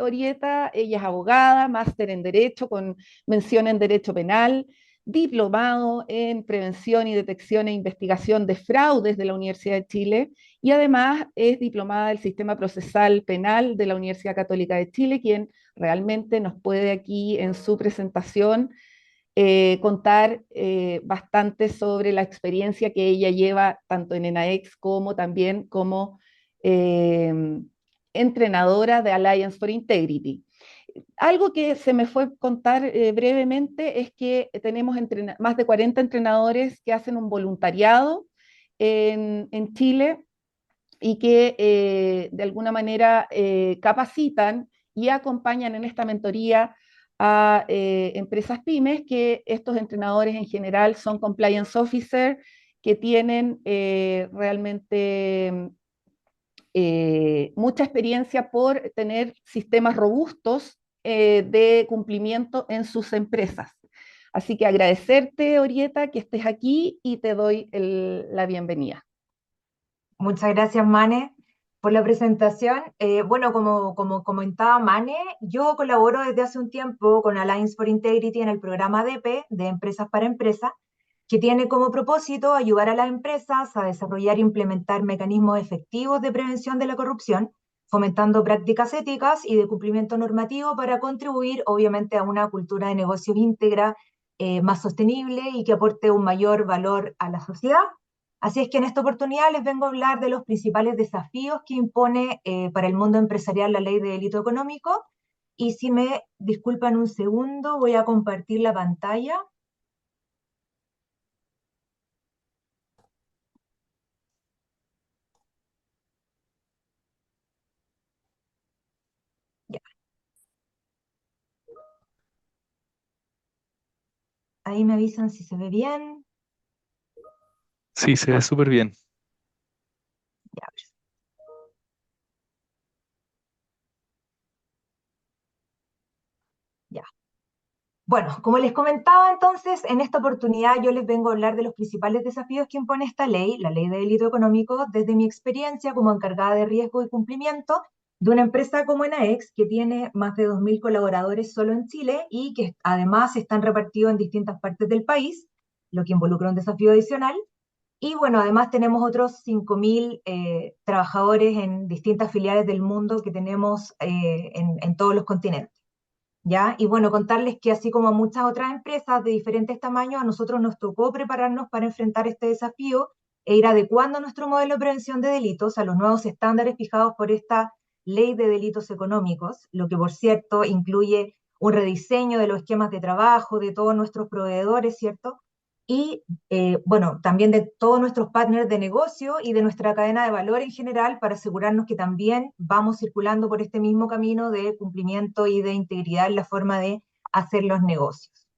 Orieta, ella es abogada, máster en Derecho con mención en Derecho Penal, diplomado en Prevención y Detección e Investigación de Fraudes de la Universidad de Chile y además es diplomada del Sistema Procesal Penal de la Universidad Católica de Chile, quien realmente nos puede aquí en su presentación contar bastante sobre la experiencia que ella lleva tanto en ENAEX como también como eh, entrenadora de Alliance for Integrity. Algo que se me fue contar brevemente es que tenemos más de 40 entrenadores que hacen un voluntariado en Chile y que de alguna manera capacitan y acompañan en esta mentoría a empresas pymes, que estos entrenadores en general son compliance officer, que tienen realmente mucha experiencia por tener sistemas robustos de cumplimiento en sus empresas. Así que agradecerte, Orieta, que estés aquí y te doy la bienvenida. Muchas gracias, Mane, por la presentación. Bueno, como comentaba Mane, yo colaboro desde hace un tiempo con Alliance for Integrity en el programa DP, de Empresas para Empresas, que tiene como propósito ayudar a las empresas a desarrollar e implementar mecanismos efectivos de prevención de la corrupción, fomentando prácticas éticas y de cumplimiento normativo para contribuir, obviamente, a una cultura de negocios íntegra, más sostenible y que aporte un mayor valor a la sociedad. Así es que en esta oportunidad les vengo a hablar de los principales desafíos que impone para el mundo empresarial la ley de delito económico. Y si me disculpan un segundo, voy a compartir la pantalla. Ya, ahí me avisan si se ve bien. Sí, se ve súper bien. Ya, ya. Bueno, como les comentaba entonces, en esta oportunidad yo les vengo a hablar de los principales desafíos que impone esta ley, la ley de delito económico, desde mi experiencia como encargada de riesgo y cumplimiento de una empresa como ENAEX, que tiene más de 2.000 colaboradores solo en Chile y que además están repartidos en distintas partes del país, lo que involucra un desafío adicional. Y bueno, además tenemos otros 5.000 trabajadores en distintas filiales del mundo que tenemos en todos los continentes. ¿Ya? Y bueno, contarles que así como a muchas otras empresas de diferentes tamaños, a nosotros nos tocó prepararnos para enfrentar este desafío e ir adecuando nuestro modelo de prevención de delitos a los nuevos estándares fijados por esta ley de delitos económicos, lo que por cierto incluye un rediseño de los esquemas de trabajo de todos nuestros proveedores, ¿cierto? Y bueno, también de todos nuestros partners de negocio y de nuestra cadena de valor en general para asegurarnos que también vamos circulando por este mismo camino de cumplimiento y de integridad en la forma de hacer los negocios.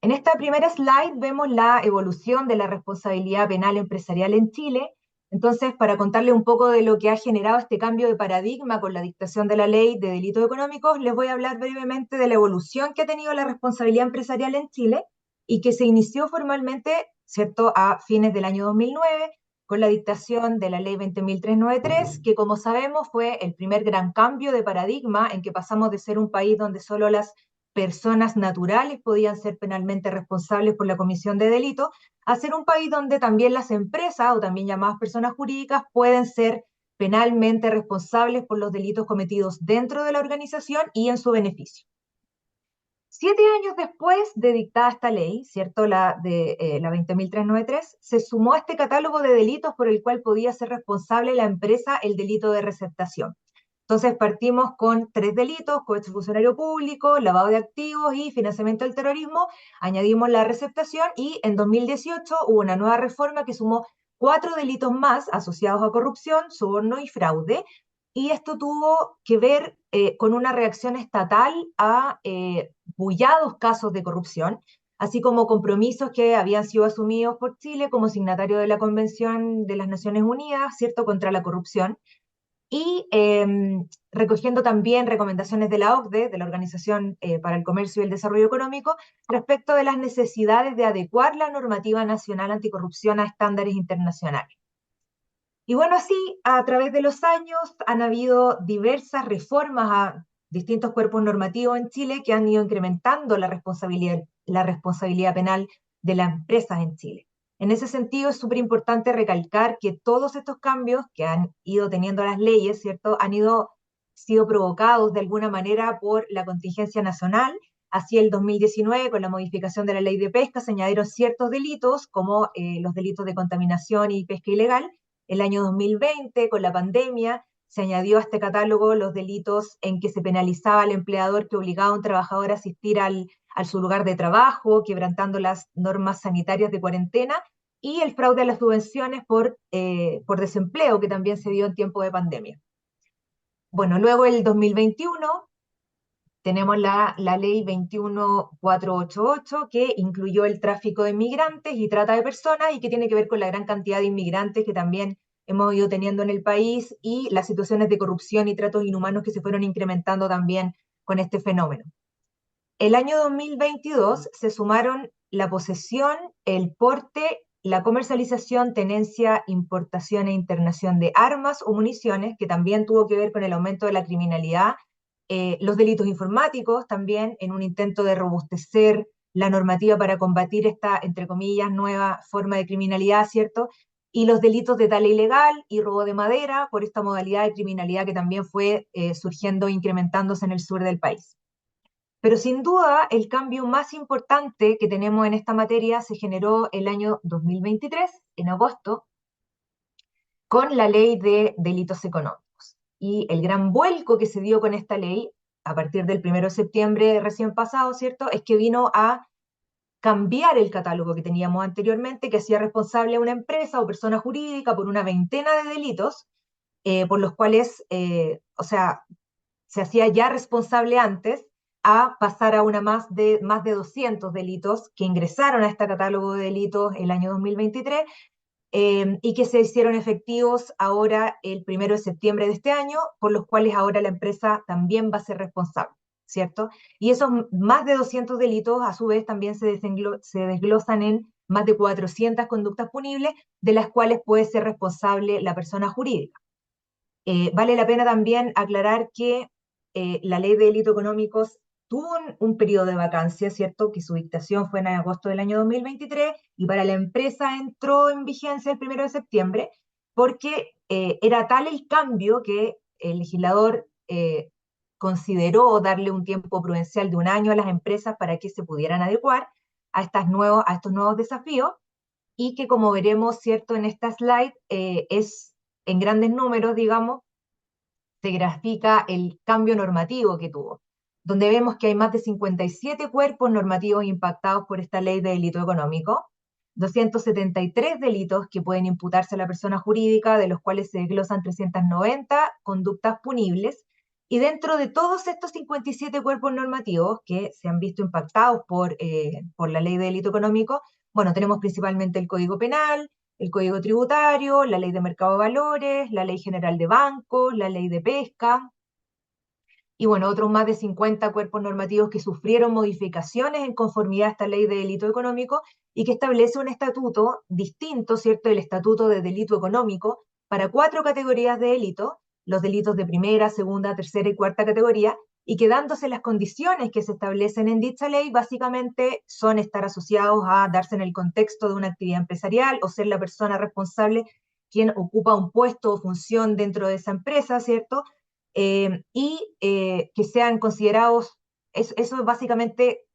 En esta primera slide vemos la evolución de la responsabilidad penal empresarial en Chile. Entonces, para contarles un poco de lo que ha generado este cambio de paradigma con la dictación de la ley de delitos económicos, les voy a hablar brevemente de la evolución que ha tenido la responsabilidad empresarial en Chile y que se inició formalmente, ¿cierto?, a fines del año 2009 con la dictación de la ley 20.393, que como sabemos fue el primer gran cambio de paradigma en que pasamos de ser un país donde solo las personas naturales podían ser penalmente responsables por la comisión de delitos, a ser un país donde también las empresas, o también llamadas personas jurídicas, pueden ser penalmente responsables por los delitos cometidos dentro de la organización y en su beneficio. 7 años después de dictada esta ley, ¿cierto? La 20.393, se sumó a este catálogo de delitos por el cual podía ser responsable la empresa el delito de receptación. Entonces partimos con 3 delitos: cohecho funcionario público, lavado de activos y financiamiento del terrorismo. Añadimos la receptación y en 2018 hubo una nueva reforma que sumó 4 delitos más asociados a corrupción, soborno y fraude. Y esto tuvo que ver con una reacción estatal a bullados casos de corrupción, así como compromisos que habían sido asumidos por Chile como signatario de la Convención de las Naciones Unidas, ¿cierto?, contra la corrupción, y recogiendo también recomendaciones de la OCDE, de la Organización para el Comercio y el Desarrollo Económico, respecto de las necesidades de adecuar la normativa nacional anticorrupción a estándares internacionales. Y bueno, así, a través de los años han habido diversas reformas a distintos cuerpos normativos en Chile que han ido incrementando la responsabilidad penal de las empresas en Chile. En ese sentido, es súper importante recalcar que todos estos cambios que han ido teniendo las leyes, ¿cierto?, sido provocados de alguna manera por la contingencia nacional. Así, el 2019, con la modificación de la ley de pesca, se añadieron ciertos delitos, como los delitos de contaminación y pesca ilegal. El año 2020, con la pandemia, se añadió a este catálogo los delitos en que se penalizaba al empleador que obligaba a un trabajador a asistir a su lugar de trabajo, quebrantando las normas sanitarias de cuarentena, y el fraude a las subvenciones por desempleo, que también se dio en tiempo de pandemia. Bueno, luego el 2021 tenemos la ley 21488, que incluyó el tráfico de inmigrantes y trata de personas, y que tiene que ver con la gran cantidad de inmigrantes que también hemos ido teniendo en el país, y las situaciones de corrupción y tratos inhumanos que se fueron incrementando también con este fenómeno. El año 2022 se sumaron la posesión, el porte, la comercialización, tenencia, importación e internación de armas o municiones, que también tuvo que ver con el aumento de la criminalidad, los delitos informáticos también, en un intento de robustecer la normativa para combatir esta, entre comillas, nueva forma de criminalidad, ¿cierto? Y los delitos de tala ilegal y robo de madera, por esta modalidad de criminalidad que también fue surgiendo e incrementándose en el sur del país. Pero sin duda, el cambio más importante que tenemos en esta materia se generó el año 2023, en agosto, con la ley de delitos económicos. Y el gran vuelco que se dio con esta ley, a partir del 1 de septiembre recién pasado, ¿cierto?, es que vino a cambiar el catálogo que teníamos anteriormente, que hacía responsable a una empresa o persona jurídica por una veintena de delitos, por los cuales, se hacía ya responsable antes, a pasar a más de 200 delitos que ingresaron a este catálogo de delitos el año 2023, y que se hicieron efectivos ahora el 1 de septiembre de este año, por los cuales ahora la empresa también va a ser responsable, ¿cierto? Y esos más de 200 delitos, a su vez, también se desglosan en más de 400 conductas punibles, de las cuales puede ser responsable la persona jurídica. Vale la pena también aclarar que la ley de delitos económicos tuvo un periodo de vacancia, ¿cierto?, que su dictación fue en agosto del año 2023, y para la empresa entró en vigencia el 1 de septiembre, porque era tal el cambio que el legislador consideró darle un tiempo prudencial de un año a las empresas para que se pudieran adecuar a estos nuevos desafíos, y que, como veremos, ¿cierto?, en esta slide, es en grandes números, digamos, se grafica el cambio normativo que tuvo, donde vemos que hay más de 57 cuerpos normativos impactados por esta ley de delito económico, 273 delitos que pueden imputarse a la persona jurídica, de los cuales se desglosan 390 conductas punibles, y dentro de todos estos 57 cuerpos normativos que se han visto impactados por la ley de delito económico, bueno, tenemos principalmente el Código Penal, el Código Tributario, la Ley de Mercado de Valores, la Ley General de Bancos, la Ley de Pesca, y bueno, otros más de 50 cuerpos normativos que sufrieron modificaciones en conformidad a esta ley de delito económico, y que establece un estatuto distinto, ¿cierto?, el estatuto de delito económico, para 4 categorías de delito, los delitos de primera, segunda, tercera y cuarta categoría, y que, dándose las condiciones que se establecen en dicha ley, básicamente son estar asociados a darse en el contexto de una actividad empresarial o ser la persona responsable quien ocupa un puesto o función dentro de esa empresa, ¿cierto? Que sean considerados, eso básicamente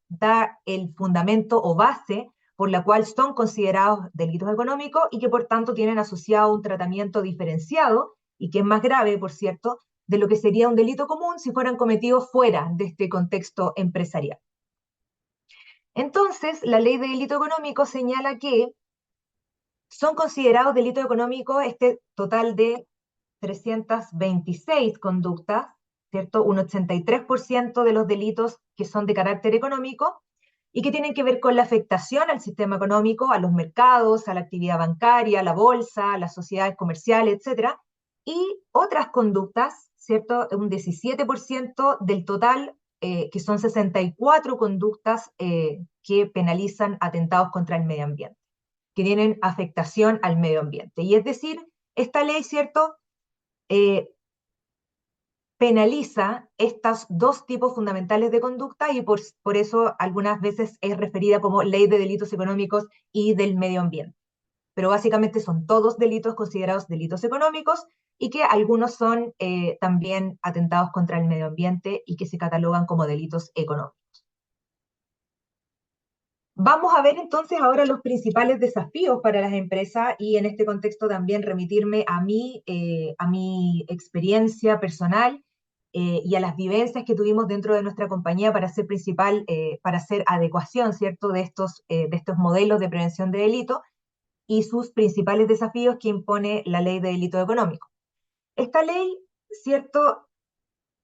da el fundamento o base por la cual son considerados delitos económicos, y que por tanto tienen asociado un tratamiento diferenciado, y que es más grave, por cierto, de lo que sería un delito común si fueran cometidos fuera de este contexto empresarial. Entonces, la ley de delito económico señala que son considerados delitos económicos este total de 326 conductas, ¿cierto? Un 83% de los delitos que son de carácter económico y que tienen que ver con la afectación al sistema económico, a los mercados, a la actividad bancaria, a la bolsa, a las sociedades comerciales, etc. Y otras conductas, ¿cierto? Un 17% del total, que son 64 conductas que penalizan atentados contra el medio ambiente, que tienen afectación al medio ambiente. Y es decir, Esta ley, ¿cierto?, penaliza estos dos tipos fundamentales de conducta y por eso algunas veces es referida como ley de delitos económicos y del medio ambiente. Pero básicamente son todos delitos considerados delitos económicos y que algunos son también atentados contra el medio ambiente y que se catalogan como delitos económicos. Vamos a ver entonces ahora los principales desafíos para las empresas y en este contexto también remitirme a mi experiencia personal y a las vivencias que tuvimos dentro de nuestra compañía para hacer para hacer adecuación, ¿cierto?, de estos modelos de prevención de delito y sus principales desafíos que impone la ley de delito económico. Esta ley, ¿cierto?,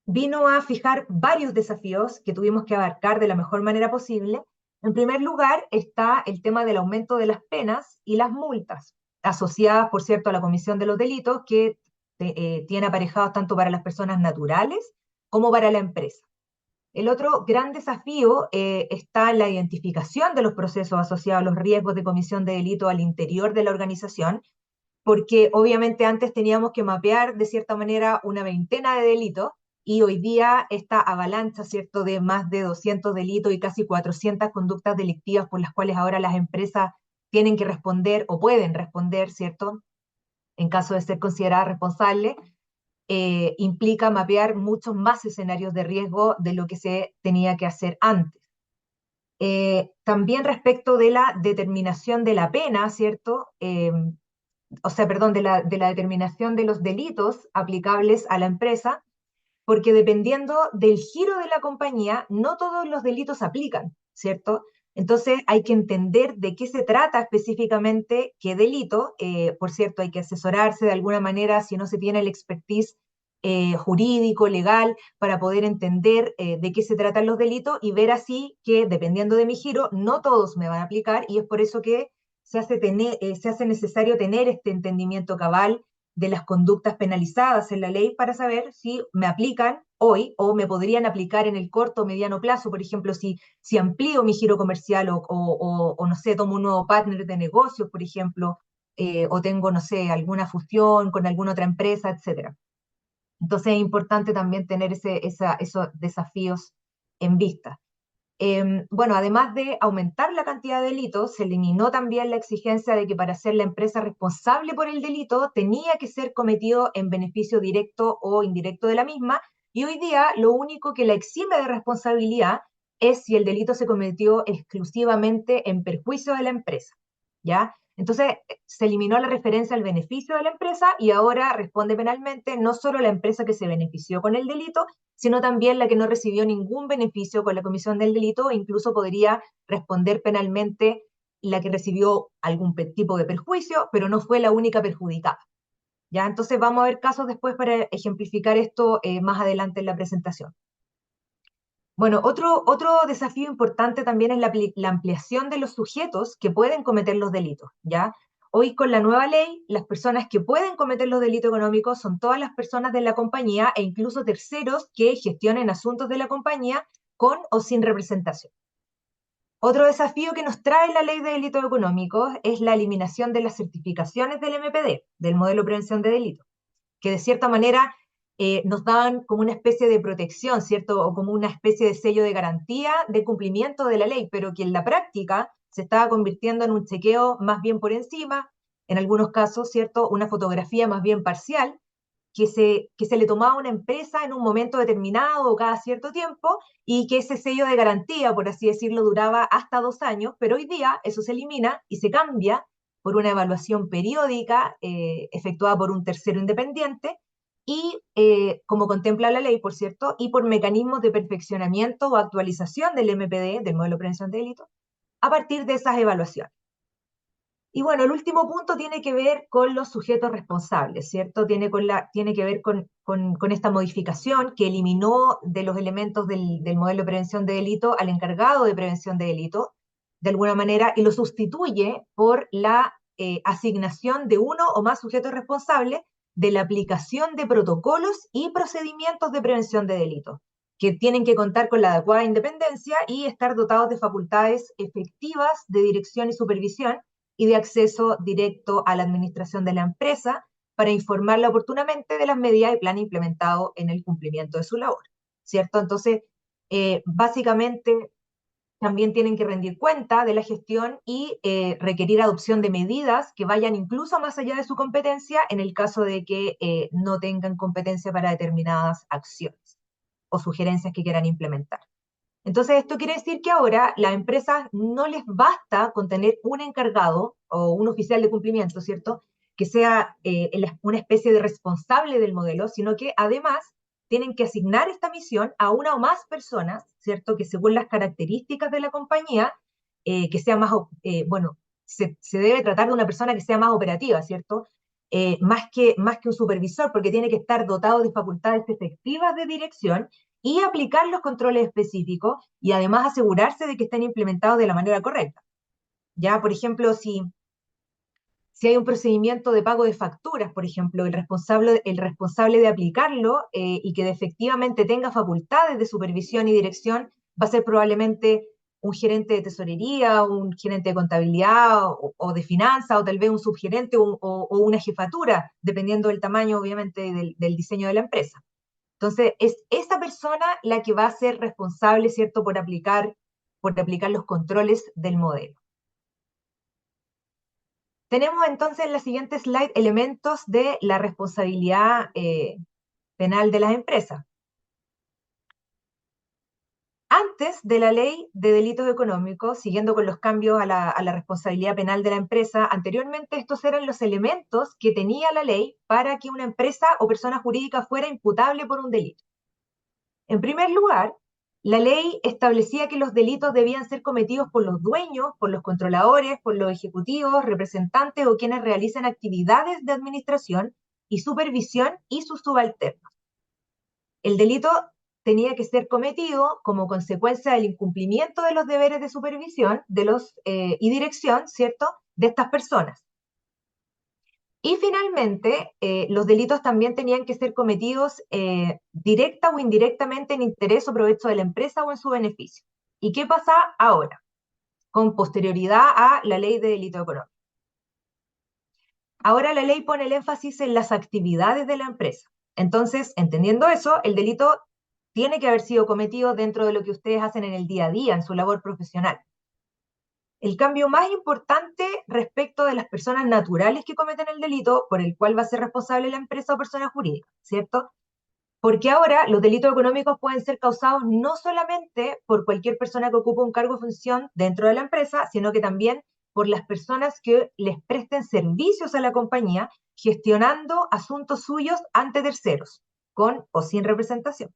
vino a fijar varios desafíos que tuvimos que abarcar de la mejor manera posible. En primer lugar, está el tema del aumento de las penas y las multas, asociadas, por cierto, a la comisión de los delitos, que tiene aparejados tanto para las personas naturales como para la empresa. El otro gran desafío está en la identificación de los procesos asociados a los riesgos de comisión de delito al interior de la organización, porque obviamente antes teníamos que mapear de cierta manera una veintena de delitos, y hoy día esta avalancha, ¿cierto?, de más de 200 delitos y casi 400 conductas delictivas por las cuales ahora las empresas tienen que responder o pueden responder, ¿cierto?, en caso de ser consideradas responsables, implica mapear muchos más escenarios de riesgo de lo que se tenía que hacer antes. También respecto de la determinación de la pena, ¿cierto?, de la determinación de los delitos aplicables a la empresa, porque dependiendo del giro de la compañía, no todos los delitos aplican, ¿cierto? Entonces hay que entender de qué se trata específicamente, qué delito. Por cierto, hay que asesorarse de alguna manera si no se tiene el expertise jurídico, legal, para poder entender de qué se tratan los delitos y ver así que, dependiendo de mi giro, no todos me van a aplicar, y es por eso que se hace necesario tener este entendimiento cabal de las conductas penalizadas en la ley para saber si me aplican hoy o me podrían aplicar en el corto o mediano plazo. Por ejemplo, si amplío mi giro comercial o no sé, tomo un nuevo partner de negocios, por ejemplo, o tengo, no sé, alguna fusión con alguna otra empresa, etcétera. Entonces es importante también tener esos desafíos en vista. Bueno, además de aumentar la cantidad de delitos, se eliminó también la exigencia de que para ser la empresa responsable por el delito tenía que ser cometido en beneficio directo o indirecto de la misma, y hoy día lo único que la exime de responsabilidad es si el delito se cometió exclusivamente en perjuicio de la empresa, ¿ya? Entonces se eliminó la referencia al beneficio de la empresa y ahora responde penalmente no solo la empresa que se benefició con el delito, sino también la que no recibió ningún beneficio con la comisión del delito, e incluso podría responder penalmente la que recibió algún tipo de perjuicio, pero no fue la única perjudicada. ¿Ya? Entonces vamos a ver casos después para ejemplificar esto más adelante en la presentación. Bueno, otro desafío importante también es la ampliación de los sujetos que pueden cometer los delitos, ¿ya? Hoy con la nueva ley, las personas que pueden cometer los delitos económicos son todas las personas de la compañía e incluso terceros que gestionen asuntos de la compañía con o sin representación. Otro desafío que nos trae la ley de delitos económicos es la eliminación de las certificaciones del MPD, del modelo de prevención de delitos, que de cierta manera nos dan como una especie de protección, ¿cierto? O como una especie de sello de garantía de cumplimiento de la ley, pero que en la práctica se estaba convirtiendo en un chequeo más bien por encima, en algunos casos, ¿cierto? Una fotografía más bien parcial, que se le tomaba a una empresa en un momento determinado o cada cierto tiempo, y que ese sello de garantía, por así decirlo, duraba hasta 2 años, pero hoy día eso se elimina y se cambia por una evaluación periódica efectuada por un tercero independiente, y como contempla la ley, por cierto, y por mecanismos de perfeccionamiento o actualización del MPD, del modelo de prevención de delitos, a partir de esas evaluaciones. Y bueno, el último punto tiene que ver con los sujetos responsables, ¿cierto? Tiene que ver con esta modificación que eliminó de los elementos del modelo de prevención de delito al encargado de prevención de delito, de alguna manera, y lo sustituye por la asignación de uno o más sujetos responsables de la aplicación de protocolos y procedimientos de prevención de delitos, que tienen que contar con la adecuada independencia y estar dotados de facultades efectivas de dirección y supervisión y de acceso directo a la administración de la empresa, para informarla oportunamente de las medidas y plan implementado en el cumplimiento de su labor, ¿cierto? Entonces, básicamente, también tienen que rendir cuenta de la gestión y requerir adopción de medidas que vayan incluso más allá de su competencia en el caso de que no tengan competencia para determinadas acciones o sugerencias que quieran implementar. Entonces, esto quiere decir que ahora las empresas no les basta con tener un encargado o un oficial de cumplimiento, ¿cierto? Que sea una especie de responsable del modelo, sino que además tienen que asignar esta misión a una o más personas, ¿cierto? Que según las características de la compañía, que sea más, bueno, se debe tratar de una persona que sea más operativa, ¿cierto? Más que un supervisor, porque tiene que estar dotado de facultades efectivas de dirección y aplicar los controles específicos y además asegurarse de que estén implementados de la manera correcta. Ya, por ejemplo, si hay un procedimiento de pago de facturas, por ejemplo, el responsable de aplicarlo y que efectivamente tenga facultades de supervisión y dirección va a ser probablemente un gerente de tesorería, un gerente de contabilidad o de finanzas, o tal vez un subgerente o una jefatura, dependiendo del tamaño, obviamente, del diseño de la empresa. Entonces, es esa persona la que va a ser responsable, ¿cierto?, por aplicar los controles del modelo. Tenemos entonces en la siguiente slide elementos de la responsabilidad penal de las empresas. Antes de la ley de delitos económicos, siguiendo con los cambios a la responsabilidad penal de la empresa, anteriormente estos eran los elementos que tenía la ley para que una empresa o persona jurídica fuera imputable por un delito. En primer lugar, la ley establecía que los delitos debían ser cometidos por los dueños, por los controladores, por los ejecutivos, representantes o quienes realicen actividades de administración y supervisión y sus subalternos. El delito tenía que ser cometido como consecuencia del incumplimiento de los deberes de supervisión y dirección, ¿cierto?, de estas personas. Y finalmente, los delitos también tenían que ser cometidos directa o indirectamente en interés o provecho de la empresa o en su beneficio. ¿Y qué pasa ahora? Con posterioridad a la ley de delito económico. Ahora la ley pone el énfasis en las actividades de la empresa. Entonces, entendiendo eso, el delito tiene que haber sido cometido dentro de lo que ustedes hacen en el día a día, en su labor profesional. El cambio más importante respecto de las personas naturales que cometen el delito, por el cual va a ser responsable la empresa o persona jurídica, ¿cierto? Porque ahora los delitos económicos pueden ser causados no solamente por cualquier persona que ocupe un cargo o función dentro de la empresa, sino que también por las personas que les presten servicios a la compañía, gestionando asuntos suyos ante terceros, con o sin representación.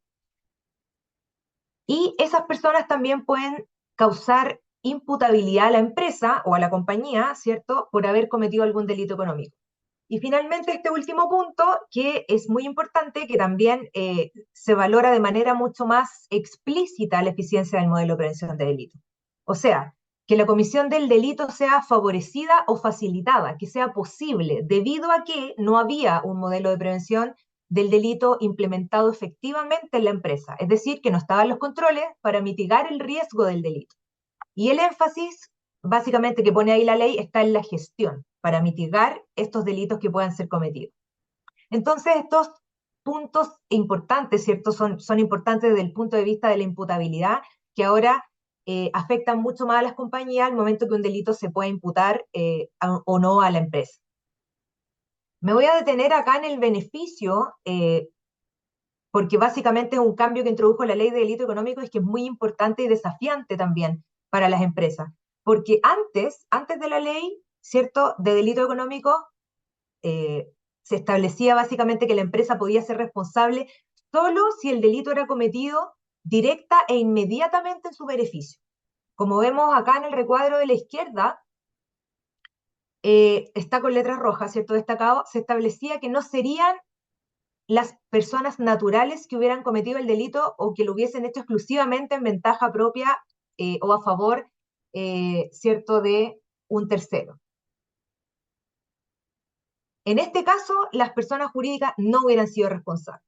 Y esas personas también pueden causar imputabilidad a la empresa o a la compañía, ¿cierto?, por haber cometido algún delito económico. Y finalmente este último punto, que es muy importante, que también se valora de manera mucho más explícita la eficiencia del modelo de prevención de delitos. O sea, que la comisión del delito sea favorecida o facilitada, que sea posible, debido a que no había un modelo de prevención del delito implementado efectivamente en la empresa. Es decir, que no estaban los controles para mitigar el riesgo del delito. Y el énfasis, básicamente, que pone ahí la ley, está en la gestión, para mitigar estos delitos que puedan ser cometidos. Entonces, estos puntos importantes, ¿cierto? Son importantes desde el punto de vista de la imputabilidad, que ahora afectan mucho más a las compañías al momento que un delito se puede imputar o no a la empresa. Me voy a detener acá en el beneficio, porque básicamente es un cambio que introdujo la ley de delito económico, y que es muy importante y desafiante también para las empresas. Porque antes de la ley, ¿cierto?, de delito económico, se establecía básicamente que la empresa podía ser responsable solo si el delito era cometido directa e inmediatamente en su beneficio. Como vemos acá en el recuadro de la izquierda, está con letras rojas, ¿cierto?, destacado, se establecía que no serían las personas naturales que hubieran cometido el delito o que lo hubiesen hecho exclusivamente en ventaja propia o a favor, ¿cierto?, de un tercero. En este caso, las personas jurídicas no hubieran sido responsables.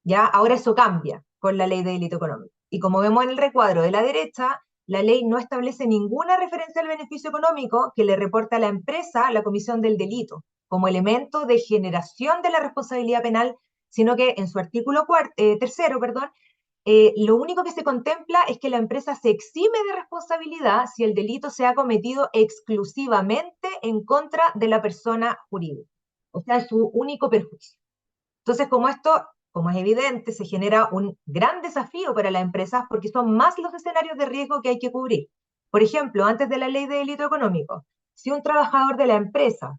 ¿Ya? Ahora eso cambia con la ley de delito económico. Y como vemos en el recuadro de la derecha, la ley no establece ninguna referencia al beneficio económico que le reporta a la empresa la comisión del delito, como elemento de generación de la responsabilidad penal, sino que en su artículo tercero, lo único que se contempla es que la empresa se exime de responsabilidad si el delito se ha cometido exclusivamente en contra de la persona jurídica, o sea, es su único perjuicio. Entonces, como esto, como es evidente, se genera un gran desafío para las empresas porque son más los escenarios de riesgo que hay que cubrir. Por ejemplo, antes de la ley de delito económico, si un trabajador de la empresa,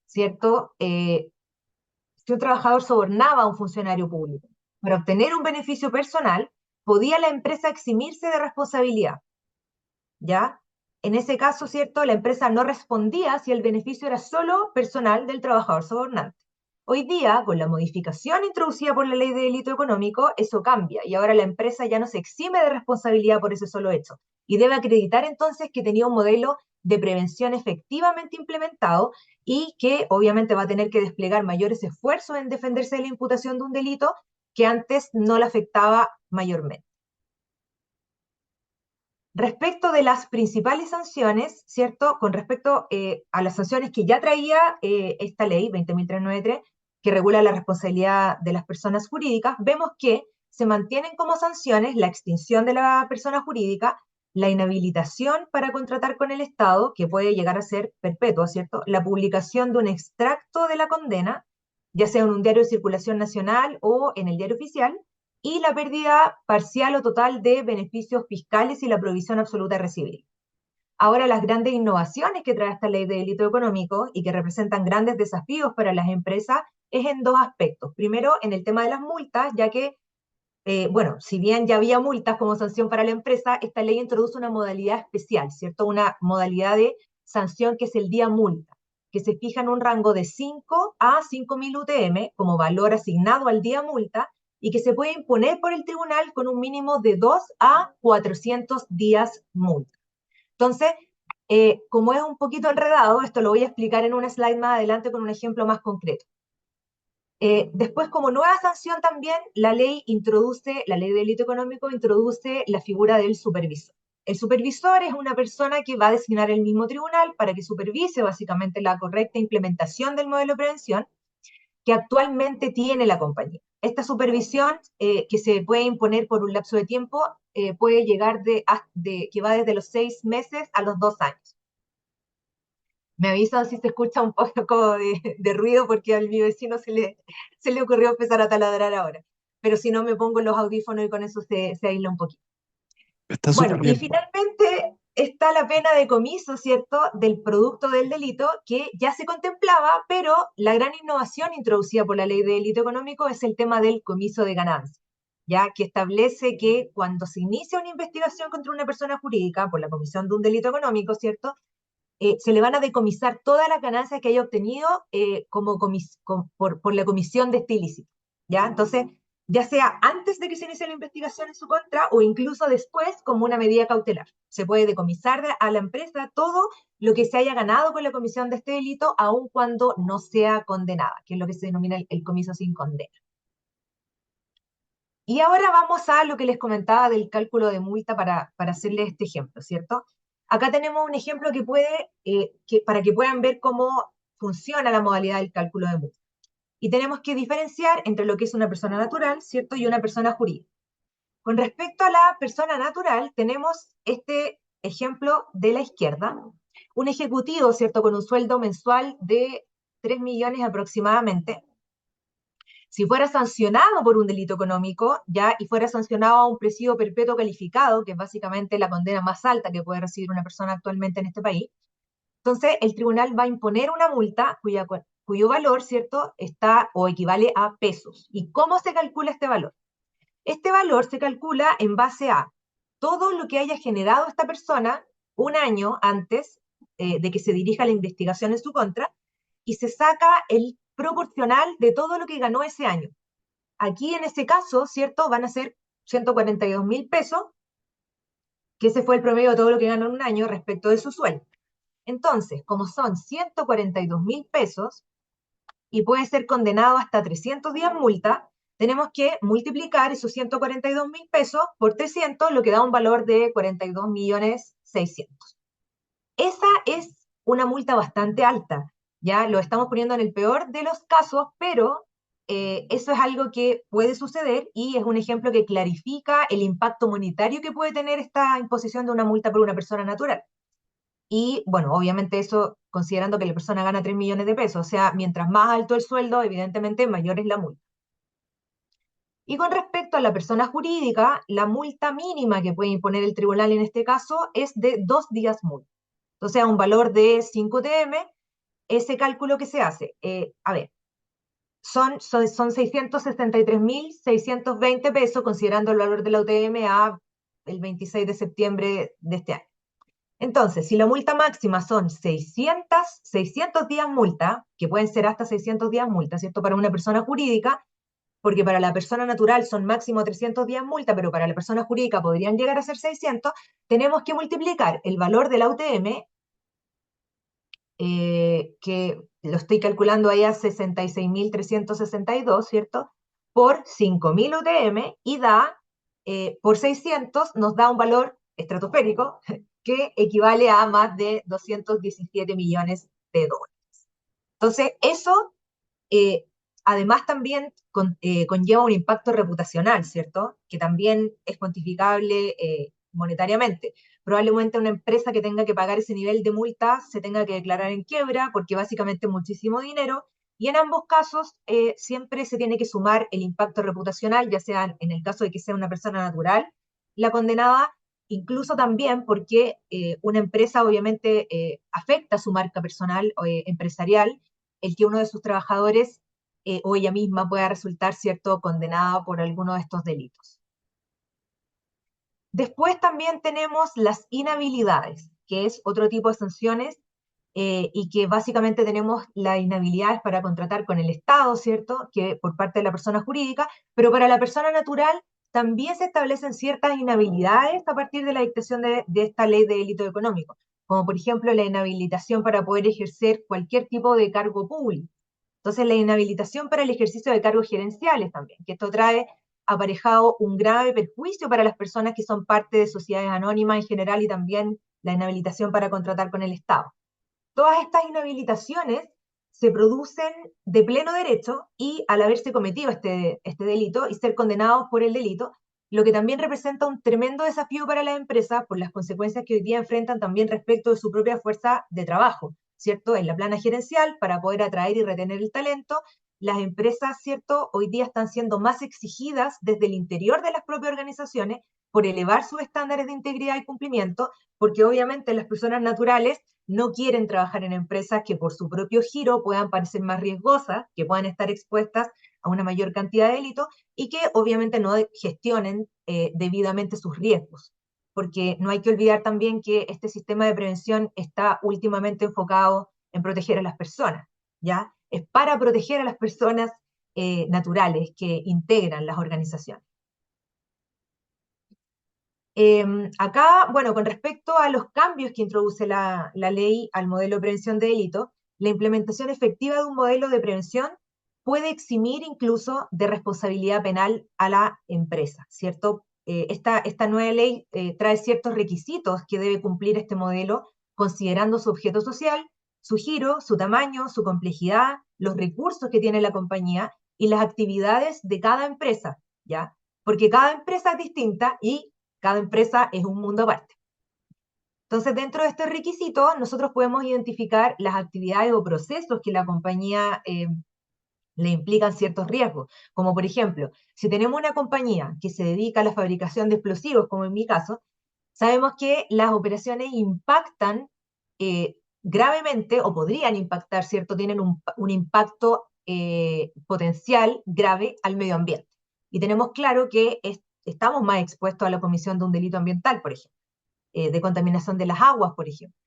¿cierto? Si un trabajador sobornaba a un funcionario público para obtener un beneficio personal, podía la empresa eximirse de responsabilidad, ¿ya? En ese caso, ¿cierto? La empresa no respondía si el beneficio era solo personal del trabajador sobornante. Hoy día, con la modificación introducida por la ley de delito económico, eso cambia y ahora la empresa ya no se exime de responsabilidad por ese solo hecho y debe acreditar entonces que tenía un modelo de prevención efectivamente implementado y que obviamente va a tener que desplegar mayores esfuerzos en defenderse de la imputación de un delito que antes no le afectaba mayormente. Respecto de las principales sanciones, ¿cierto? Con respecto a las sanciones que ya traía esta ley, 20.393, que regula la responsabilidad de las personas jurídicas, vemos que se mantienen como sanciones la extinción de la persona jurídica, la inhabilitación para contratar con el Estado, que puede llegar a ser perpetua, ¿cierto? La publicación de un extracto de la condena, ya sea en un diario de circulación nacional o en el diario oficial, y la pérdida parcial o total de beneficios fiscales y la provisión absoluta de recibir. Ahora, las grandes innovaciones que trae esta ley de delito económico y que representan grandes desafíos para las empresas es en dos aspectos. Primero, en el tema de las multas, ya que, bueno, si bien ya había multas como sanción para la empresa, esta ley introduce una modalidad especial, ¿cierto? Una modalidad de sanción que es el día multa, que se fija en un rango de 5 a 5.000 UTM como valor asignado al día multa, y que se puede imponer por el tribunal con un mínimo de 2 a 400 días multa. Entonces, como es un poquito enredado, esto lo voy a explicar en una slide más adelante con un ejemplo más concreto. Después, como nueva sanción también, la ley de delito económico introduce la figura del supervisor. El supervisor es una persona que va a designar el mismo tribunal para que supervise básicamente la correcta implementación del modelo de prevención que actualmente tiene la compañía. Esta supervisión que se puede imponer por un lapso de tiempo puede llegar que va desde los 6 meses a los 2 años. Me avisan si se escucha un poco de ruido porque a mi vecino se le ocurrió empezar a taladrar ahora. Pero si no, me pongo los audífonos y con eso se aísla un poquito. Está Bueno, súper y bien. finalmente está la pena de comiso, ¿cierto?, del producto del delito, que ya se contemplaba, pero la gran innovación introducida por la ley de delito económico es el tema del comiso de ganancias, ya que establece que cuando se inicia una investigación contra una persona jurídica por la comisión de un delito económico, ¿cierto?, se le van a decomisar todas las ganancias que haya obtenido por la comisión de este ilícito, ¿ya? Entonces, ya sea antes de que se inicie la investigación en su contra o incluso después como una medida cautelar. Se puede decomisar a la empresa todo lo que se haya ganado con la comisión de este delito, aun cuando no sea condenada, que es lo que se denomina el comiso sin condena. Y ahora vamos a lo que les comentaba del cálculo de multa para hacerles este ejemplo, ¿cierto? Acá tenemos un ejemplo para que puedan ver cómo funciona la modalidad del cálculo de multa. Y tenemos que diferenciar entre lo que es una persona natural, ¿cierto?, y una persona jurídica. Con respecto a la persona natural, tenemos este ejemplo de la izquierda, un ejecutivo, ¿cierto?, con un sueldo mensual de 3 millones aproximadamente. Si fuera sancionado por un delito económico, ya, y fuera sancionado a un presidio perpetuo calificado, que es básicamente la condena más alta que puede recibir una persona actualmente en este país, entonces el tribunal va a imponer una multa cuyo valor, ¿cierto?, está o equivale a pesos. ¿Y cómo se calcula este valor? Este valor se calcula en base a todo lo que haya generado esta persona un año antes de que se dirija la investigación en su contra, y se saca el proporcional de todo lo que ganó ese año. Aquí en ese caso, ¿cierto?, van a ser 142.000 pesos, que ese fue el promedio de todo lo que ganó en un año respecto de su sueldo. Entonces, como son 142.000 pesos y puede ser condenado hasta 300 días multa, tenemos que multiplicar esos 142.000 pesos por 300, lo que da un valor de 42.600.000. Esa es una multa bastante alta, Ya lo estamos poniendo en el peor de los casos, pero eso es algo que puede suceder y es un ejemplo que clarifica el impacto monetario que puede tener esta imposición de una multa por una persona natural. Y bueno, obviamente eso considerando que la persona gana 3 millones de pesos, o sea, mientras más alto el sueldo, evidentemente mayor es la multa. Y con respecto a la persona jurídica, la multa mínima que puede imponer el tribunal en este caso es de 2 días multa. O sea, un valor de 5 TM, ese cálculo que se hace. A ver, son 663.620 pesos, considerando el valor de la UTM a el 26 de septiembre de este año. Entonces, si la multa máxima son 600 días multa, que pueden ser hasta 600 días multa, ¿cierto? Para una persona jurídica, porque para la persona natural son máximo 300 días multa, pero para la persona jurídica podrían llegar a ser 600, tenemos que multiplicar el valor de la UTM, que lo estoy calculando ahí a 66.362, ¿cierto? Por 5.000 UTM y da, por 600 nos da un valor estratosférico que equivale a más de 217 millones de dólares. Entonces, eso además también conlleva un impacto reputacional, ¿cierto? Que también es cuantificable monetariamente. Probablemente una empresa que tenga que pagar ese nivel de multa se tenga que declarar en quiebra porque básicamente es muchísimo dinero y en ambos casos siempre se tiene que sumar el impacto reputacional, ya sea en el caso de que sea una persona natural la condenada, incluso también porque una empresa obviamente afecta su marca personal o empresarial, el que uno de sus trabajadores o ella misma pueda resultar, ¿cierto?, condenada por alguno de estos delitos. Después también tenemos las inhabilidades, que es otro tipo de sanciones y que básicamente tenemos las inhabilidades para contratar con el Estado, ¿cierto?, que por parte de la persona jurídica, pero para la persona natural también se establecen ciertas inhabilidades a partir de la dictación de esta ley de delito económico, como por ejemplo la inhabilitación para poder ejercer cualquier tipo de cargo público. Entonces, la inhabilitación para el ejercicio de cargos gerenciales también, que esto trae aparejado un grave perjuicio para las personas que son parte de sociedades anónimas en general y también la inhabilitación para contratar con el Estado. Todas estas inhabilitaciones se producen de pleno derecho y al haberse cometido este delito y ser condenados por el delito, lo que también representa un tremendo desafío para las empresas por las consecuencias que hoy día enfrentan también respecto de su propia fuerza de trabajo, ¿cierto? En la plana gerencial, para poder atraer y retener el talento, las empresas, ¿cierto?, hoy día están siendo más exigidas desde el interior de las propias organizaciones por elevar sus estándares de integridad y cumplimiento, porque obviamente las personas naturales no quieren trabajar en empresas que por su propio giro puedan parecer más riesgosas, que puedan estar expuestas a una mayor cantidad de delitos y que obviamente no gestionen debidamente sus riesgos. Porque no hay que olvidar también que este sistema de prevención está últimamente enfocado en proteger a las personas, ¿ya? Es para proteger a las personas naturales que integran las organizaciones. Acá, bueno, con respecto a los cambios que introduce la ley al modelo de prevención de delito, la implementación efectiva de un modelo de prevención puede eximir incluso de responsabilidad penal a la empresa, ¿cierto? Esta nueva ley trae ciertos requisitos que debe cumplir este modelo, considerando su objeto social, su giro, su tamaño, su complejidad, los recursos que tiene la compañía y las actividades de cada empresa, ¿ya? Porque cada empresa es distinta y cada empresa es un mundo aparte. Entonces, dentro de este requisito, nosotros podemos identificar las actividades o procesos que la compañía le implican ciertos riesgos, como por ejemplo, si tenemos una compañía que se dedica a la fabricación de explosivos, como en mi caso, sabemos que las operaciones impactan gravemente, o podrían impactar, ¿cierto? Tienen un impacto potencial grave al medio ambiente. Y tenemos claro que estamos más expuestos a la comisión de un delito ambiental, por ejemplo, de contaminación de las aguas, por ejemplo,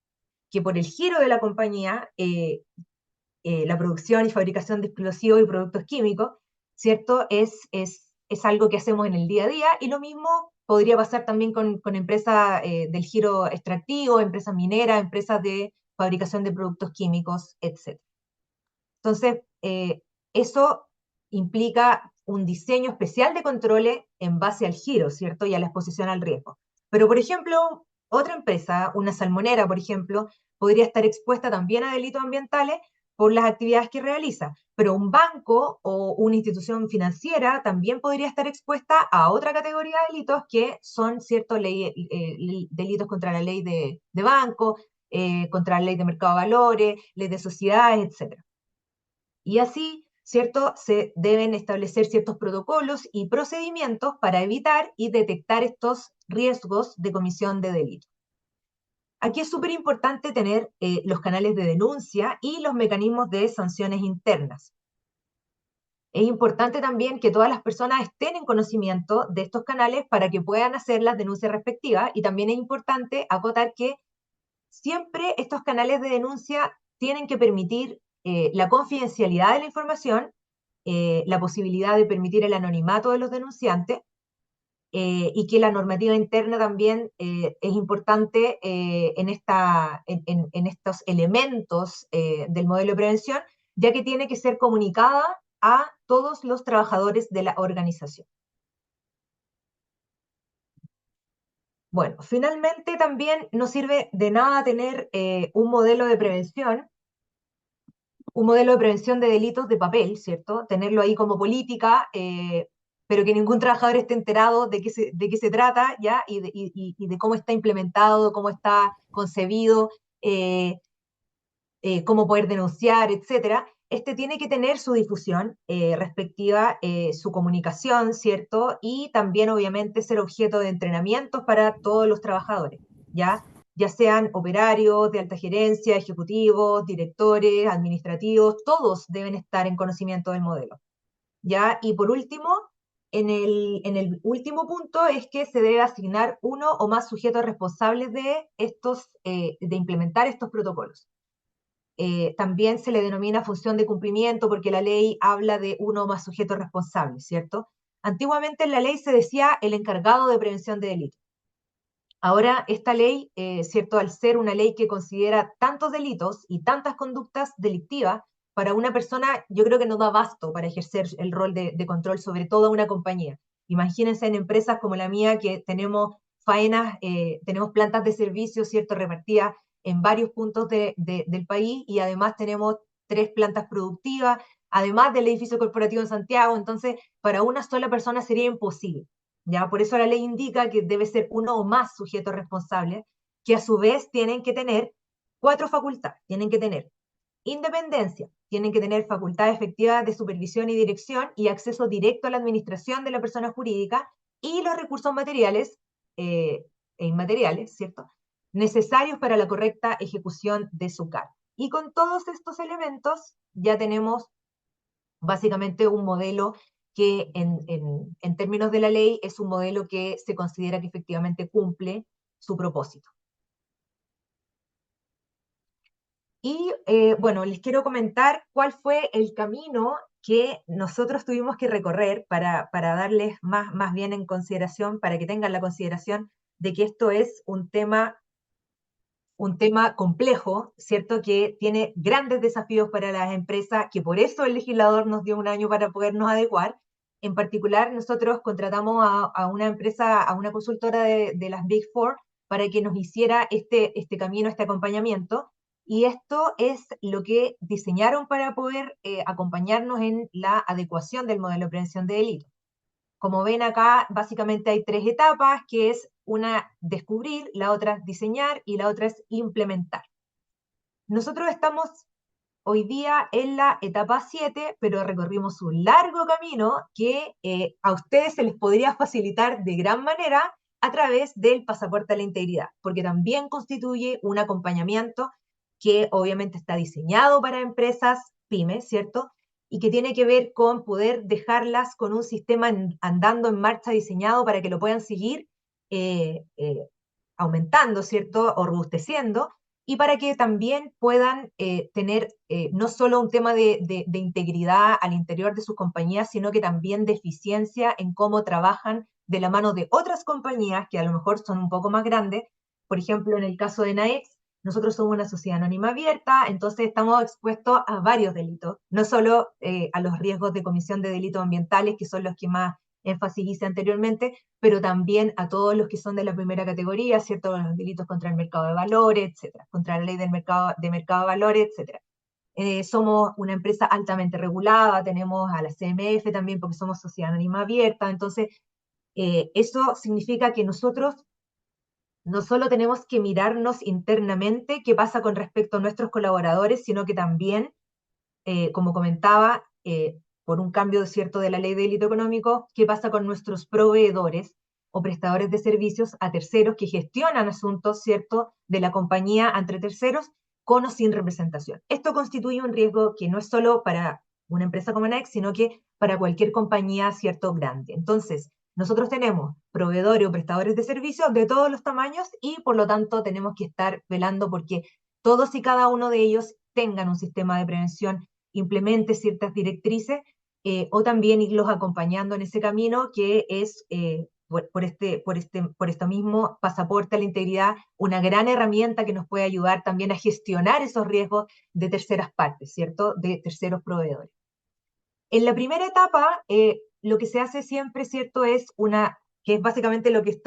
que por el giro de la compañía, la producción y fabricación de explosivos y productos químicos, ¿cierto? Es algo que hacemos en el día a día y lo mismo podría pasar también con empresas del giro extractivo, empresas mineras, empresas de fabricación de productos químicos, etc. Entonces, eso implica un diseño especial de controles en base al giro, ¿cierto? Y a la exposición al riesgo. Pero, por ejemplo, otra empresa, una salmonera, por ejemplo, podría estar expuesta también a delitos ambientales por las actividades que realiza. Pero un banco o una institución financiera también podría estar expuesta a otra categoría de delitos que son ciertos delitos contra la ley de banco, contra la ley de mercado de valores, ley de sociedades, etc. Y así, ¿cierto? Se deben establecer ciertos protocolos y procedimientos para evitar y detectar estos riesgos de comisión de delitos. Aquí es súper importante tener los canales de denuncia y los mecanismos de sanciones internas. Es importante también que todas las personas estén en conocimiento de estos canales para que puedan hacer las denuncias respectivas, y también es importante acotar que siempre estos canales de denuncia tienen que permitir la confidencialidad de la información, la posibilidad de permitir el anonimato de los denunciantes, y que la normativa interna también es importante en estos elementos del modelo de prevención, ya que tiene que ser comunicada a todos los trabajadores de la organización. Bueno, finalmente también no sirve de nada tener un modelo de prevención de delitos de papel, ¿cierto? Tenerlo ahí como política, pero que ningún trabajador esté enterado de qué se trata, ¿ya? Y de cómo está implementado, cómo está concebido, cómo poder denunciar, etcétera. Este tiene que tener su difusión respectiva, su comunicación, ¿cierto? Y también, obviamente, ser objeto de entrenamientos para todos los trabajadores, ¿ya? Ya sean operarios de alta gerencia, ejecutivos, directores, administrativos, todos deben estar en conocimiento del modelo, ¿ya? Y por último, en el último punto es que se debe asignar uno o más sujetos responsables de implementar estos protocolos. También se le denomina función de cumplimiento porque la ley habla de uno o más sujetos responsables, ¿cierto? Antiguamente en la ley se decía el encargado de prevención de delitos. Ahora esta ley, ¿cierto? Al ser una ley que considera tantos delitos y tantas conductas delictivas, para una persona yo creo que no da abasto para ejercer el rol de control sobre toda una compañía. Imagínense en empresas como la mía que tenemos faenas, tenemos plantas de servicio, ¿cierto? Repartidas en varios puntos del país, y además tenemos 3 plantas productivas, además del edificio corporativo en Santiago. Entonces para una sola persona sería imposible. ¿Ya? Por eso la ley indica que debe ser uno o más sujetos responsables, que a su vez tienen que tener 4 facultades. Tienen que tener independencia, tienen que tener facultades efectivas de supervisión y dirección y acceso directo a la administración de la persona jurídica, y los recursos materiales e inmateriales, ¿cierto?, necesarios para la correcta ejecución de su cargo. Y con todos estos elementos ya tenemos básicamente un modelo que en términos de la ley es un modelo que se considera que efectivamente cumple su propósito. Y bueno, les quiero comentar cuál fue el camino que nosotros tuvimos que recorrer para darles más bien en consideración, para que tengan la consideración de que esto es un tema complejo, ¿cierto? Que tiene grandes desafíos para las empresas, que por eso el legislador nos dio un año para podernos adecuar. En particular, nosotros contratamos a una empresa, a una consultora de las Big Four, para que nos hiciera este camino, este acompañamiento. Y esto es lo que diseñaron para poder acompañarnos en la adecuación del modelo de prevención de delitos. Como ven acá, básicamente hay 3 etapas, que es una descubrir, la otra es diseñar y la otra es implementar. Nosotros estamos hoy día en la etapa 7, pero recorrimos un largo camino que a ustedes se les podría facilitar de gran manera a través del pasaporte a la integridad, porque también constituye un acompañamiento que obviamente está diseñado para empresas pymes, ¿cierto?, y que tiene que ver con poder dejarlas con un sistema andando en marcha diseñado para que lo puedan seguir aumentando, ¿cierto?, o robusteciendo, y para que también puedan tener no solo un tema de integridad al interior de sus compañías, sino que también de eficiencia en cómo trabajan de la mano de otras compañías que a lo mejor son un poco más grandes. Por ejemplo, en el caso de NAEX, nosotros somos una sociedad anónima abierta, entonces estamos expuestos a varios delitos, no solo a los riesgos de comisión de delitos ambientales, que son los que más énfasis hice anteriormente, pero también a todos los que son de la primera categoría, ¿cierto?, los delitos contra el mercado de valores, etcétera, contra la ley del mercado de valores, etcétera. somos una empresa altamente regulada, tenemos a la CMF también porque somos sociedad anónima abierta, entonces eso significa que nosotros no solo tenemos que mirarnos internamente qué pasa con respecto a nuestros colaboradores, sino que también, como comentaba, por un cambio cierto de la ley de delito económico, qué pasa con nuestros proveedores o prestadores de servicios a terceros que gestionan asuntos, ¿cierto?, de la compañía ante terceros con o sin representación. Esto constituye un riesgo que no es solo para una empresa como Next, sino que para cualquier compañía, ¿cierto?, grande. Entonces, nosotros tenemos proveedores o prestadores de servicios de todos los tamaños y por lo tanto tenemos que estar velando porque todos y cada uno de ellos tengan un sistema de prevención, implemente ciertas directrices o también irlos acompañando en ese camino que es por esto mismo pasaporte a la integridad, una gran herramienta que nos puede ayudar también a gestionar esos riesgos de terceras partes, ¿cierto? De terceros proveedores. En la primera etapa, lo que se hace siempre, ¿cierto? Que es básicamente lo que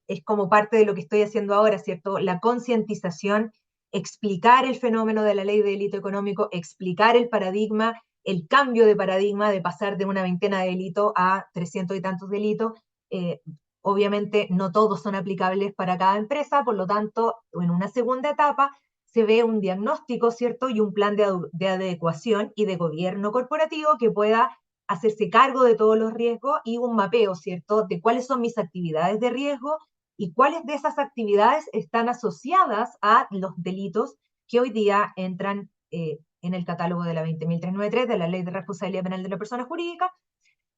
es como parte de lo que estoy haciendo ahora, ¿cierto? La concientización, explicar el fenómeno de la ley de delito económico, explicar el paradigma, el cambio de paradigma de pasar de una veintena de delitos a 300 y tantos delitos. Eh, Obviamente no todos son aplicables para cada empresa, por lo tanto, en una segunda etapa se ve un diagnóstico, ¿cierto? Y un plan de adecuación y de gobierno corporativo que pueda hacerse cargo de todos los riesgos y un mapeo, ¿cierto? De cuáles son mis actividades de riesgo y cuáles de esas actividades están asociadas a los delitos que hoy día entran en el catálogo de la 20.393 de la Ley de Responsabilidad Penal de la Persona Jurídica.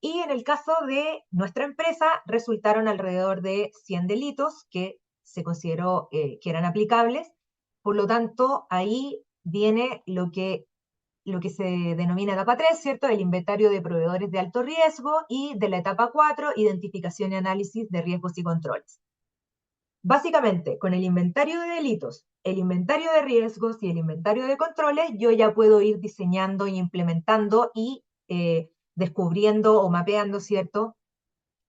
Y en el caso de nuestra empresa, resultaron alrededor de 100 delitos que se consideró que eran aplicables. Por lo tanto, ahí viene lo que se denomina etapa 3, ¿cierto? El inventario de proveedores de alto riesgo y de la etapa 4, identificación y análisis de riesgos y controles. Básicamente, con el inventario de delitos, el inventario de riesgos y el inventario de controles, yo ya puedo ir diseñando y implementando y descubriendo o mapeando, ¿cierto?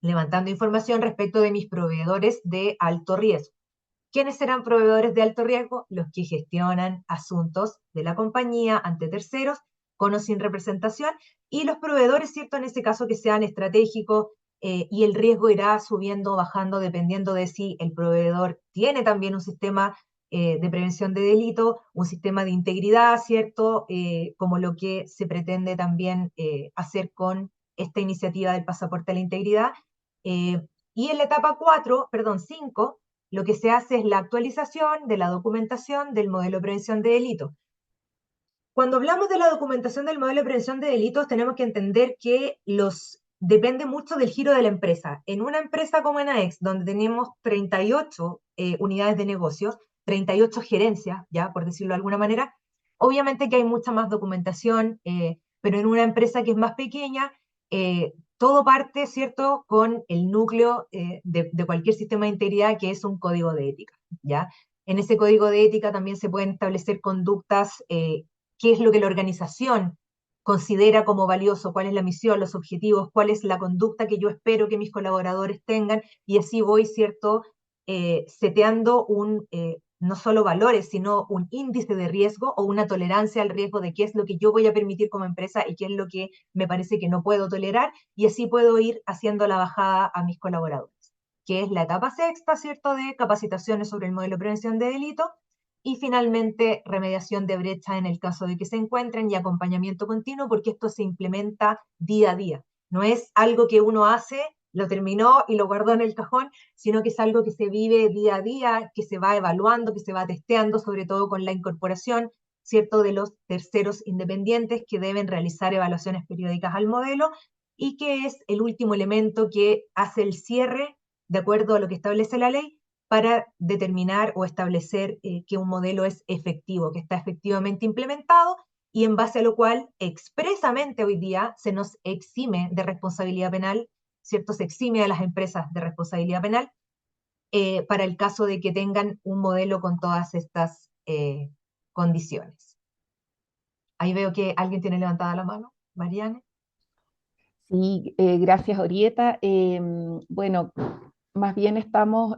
Levantando información respecto de mis proveedores de alto riesgo. ¿Quiénes serán proveedores de alto riesgo? Los que gestionan asuntos de la compañía ante terceros, con o sin representación, y los proveedores, ¿cierto? En ese caso que sean estratégicos, y el riesgo irá subiendo o bajando dependiendo de si el proveedor tiene también un sistema de prevención de delito, un sistema de integridad, ¿cierto? Como lo que se pretende también hacer con esta iniciativa del pasaporte a la integridad. Y en la etapa 4, perdón, 5, lo que se hace es la actualización de la documentación del modelo de prevención de delitos. Cuando hablamos de la documentación del modelo de prevención de delitos, tenemos que entender que depende mucho del giro de la empresa. En una empresa como Enaex, donde tenemos 38 unidades de negocios, 38 gerencias, ya por decirlo de alguna manera, obviamente que hay mucha más documentación, pero en una empresa que es más pequeña, todo parte, ¿cierto?, con el núcleo de cualquier sistema de integridad, que es un código de ética, ¿ya? En ese código de ética también se pueden establecer conductas, qué es lo que la organización considera como valioso, cuál es la misión, los objetivos, cuál es la conducta que yo espero que mis colaboradores tengan, y así voy, ¿cierto?, seteando no solo valores, sino un índice de riesgo o una tolerancia al riesgo de qué es lo que yo voy a permitir como empresa y qué es lo que me parece que no puedo tolerar, y así puedo ir haciendo la bajada a mis colaboradores, que es la etapa sexta, ¿cierto?, de capacitaciones sobre el modelo de prevención de delitos, y finalmente remediación de brecha en el caso de que se encuentren y acompañamiento continuo, porque esto se implementa día a día. No es algo que uno hace, lo terminó y lo guardó en el cajón, sino que es algo que se vive día a día, que se va evaluando, que se va testeando, sobre todo con la incorporación, ¿cierto?, de los terceros independientes que deben realizar evaluaciones periódicas al modelo y que es el último elemento que hace el cierre de acuerdo a lo que establece la ley para determinar o establecer que un modelo es efectivo, que está efectivamente implementado y en base a lo cual expresamente hoy día se nos exime de responsabilidad penal, ¿cierto? Se exime a las empresas de responsabilidad penal para el caso de que tengan un modelo con todas estas condiciones. Ahí veo que alguien tiene levantada la mano. Mariane. Sí, gracias, Orieta. Bueno, más bien estamos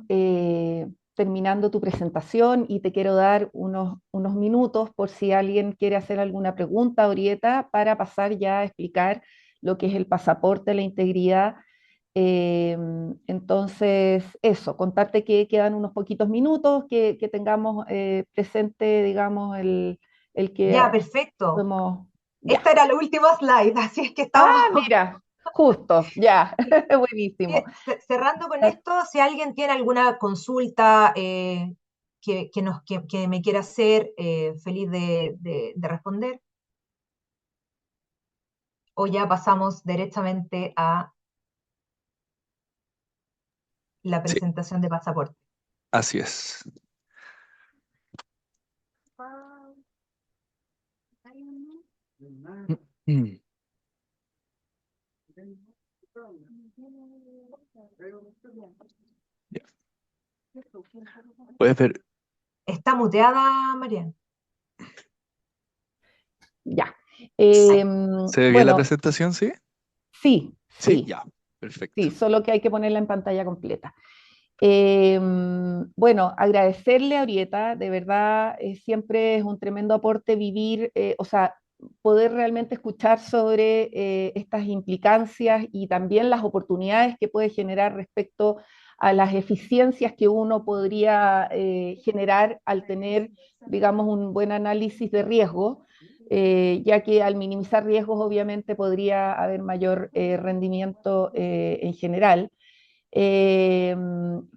terminando tu presentación y te quiero dar unos minutos por si alguien quiere hacer alguna pregunta, Orieta, para pasar ya a explicar lo que es el pasaporte de la integridad. Eh, entonces, eso, contarte que quedan unos poquitos minutos, que tengamos presente, digamos, el que Ya, perfecto. podemos... Ya. Esta era la última slide, así es que Ah, estamos. mira, justo, ya, buenísimo. Cerrando con esto, si alguien tiene alguna consulta que me quiera hacer, feliz de responder, o ya pasamos directamente a la Sí, presentación de pasaporte. así es. Mm. Ya. Puedes ver, ¿Está muteada, Mariana? Ya. Ahí. ¿se ve bien la Bueno, presentación? Sí, sí, sí, sí, ya, perfecto. sí, solo que hay que ponerla en pantalla completa. Bueno, agradecerle a Orieta, de verdad, siempre es un tremendo aporte vivir, o sea, poder realmente escuchar sobre estas implicancias y también las oportunidades que puede generar respecto a las eficiencias que uno podría generar al tener, digamos, un buen análisis de riesgo, ya que al minimizar riesgos obviamente podría haber mayor rendimiento en general. Eh,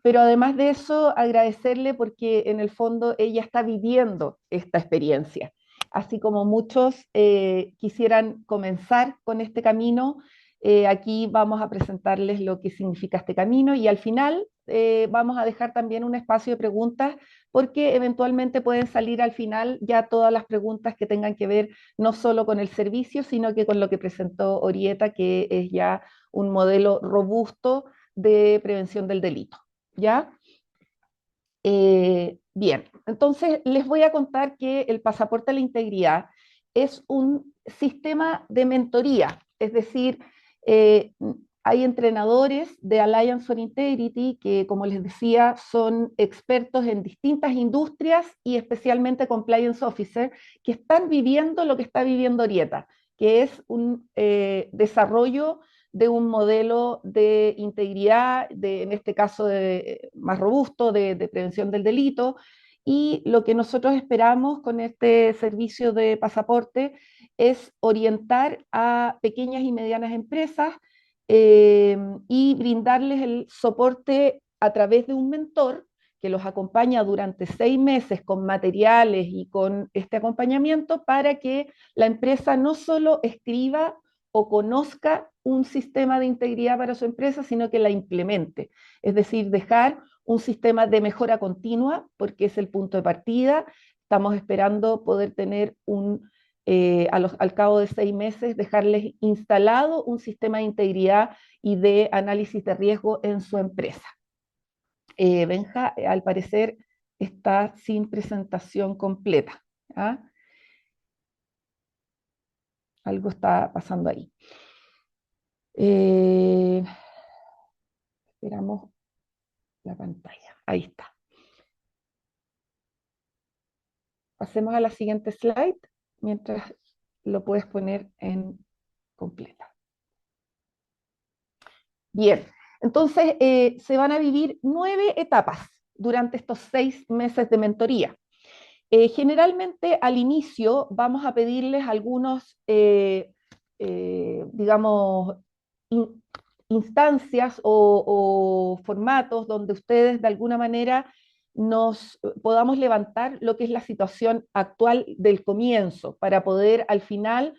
pero además de eso, agradecerle porque en el fondo ella está viviendo esta experiencia. Así como muchos quisieran comenzar con este camino, aquí vamos a presentarles lo que significa este camino y al final vamos a dejar también un espacio de preguntas porque eventualmente pueden salir al final ya todas las preguntas que tengan que ver no solo con el servicio, sino que con lo que presentó Orieta, que es ya un modelo robusto de prevención del delito. ¿Ya? Bien, entonces les voy a contar que el pasaporte a la integridad es un sistema de mentoría, es decir, eh, hay entrenadores de Alliance for Integrity que, como les decía, son expertos en distintas industrias y especialmente compliance officer que están viviendo lo que está viviendo Orieta, que es un desarrollo de un modelo de integridad, en este caso más robusto, de prevención del delito. Y lo que nosotros esperamos con este servicio de pasaporte es orientar a pequeñas y medianas empresas y brindarles el soporte a través de un mentor que los acompaña durante 6 meses con materiales y con este acompañamiento para que la empresa no solo escriba o conozca un sistema de integridad para su empresa, sino que la implemente. Es decir, dejar un sistema de mejora continua, porque es el punto de partida. Estamos esperando poder tener al cabo de 6 meses, dejarles instalado un sistema de integridad y de análisis de riesgo en su empresa. Benja, al parecer, está sin presentación completa. ¿Ah? Algo está pasando ahí. Esperamos la pantalla. Ahí está. Pasemos a la siguiente slide mientras lo puedes poner en completa. Bien, entonces se van a vivir 9 etapas durante estos 6 meses de mentoría. Generalmente al inicio vamos a pedirles algunos, digamos, in, instancias o formatos donde ustedes de alguna manera nos podamos levantar lo que es la situación actual del comienzo para poder al final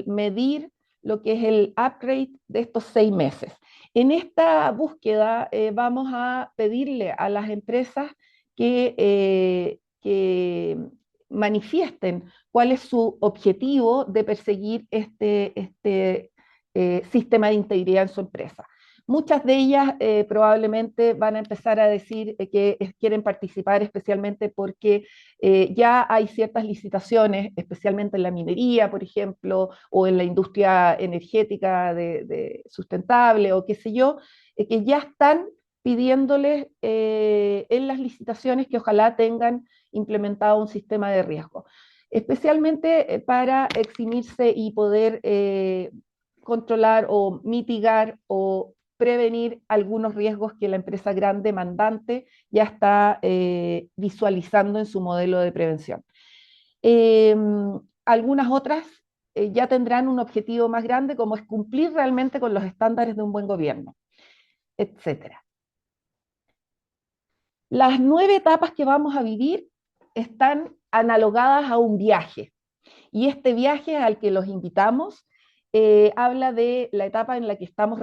medir lo que es el upgrade de estos 6 meses. En esta búsqueda vamos a pedirle a las empresas que manifiesten cuál es su objetivo de perseguir este sistema de integridad en su empresa. Muchas de ellas probablemente van a empezar a decir que quieren participar especialmente porque ya hay ciertas licitaciones, especialmente en la minería, por ejemplo, o en la industria energética de sustentable o qué sé yo, que ya están pidiéndoles en las licitaciones que ojalá tengan implementado un sistema de riesgo, especialmente para eximirse y poder controlar o mitigar o prevenir algunos riesgos que la empresa gran demandante ya está visualizando en su modelo de prevención. Eh, Algunas otras ya tendrán un objetivo más grande, como es cumplir realmente con los estándares de un buen gobierno, etcétera. Las 9 etapas que vamos a vivir están analogadas a un viaje, y este viaje al que los invitamos habla de la etapa en la que estamos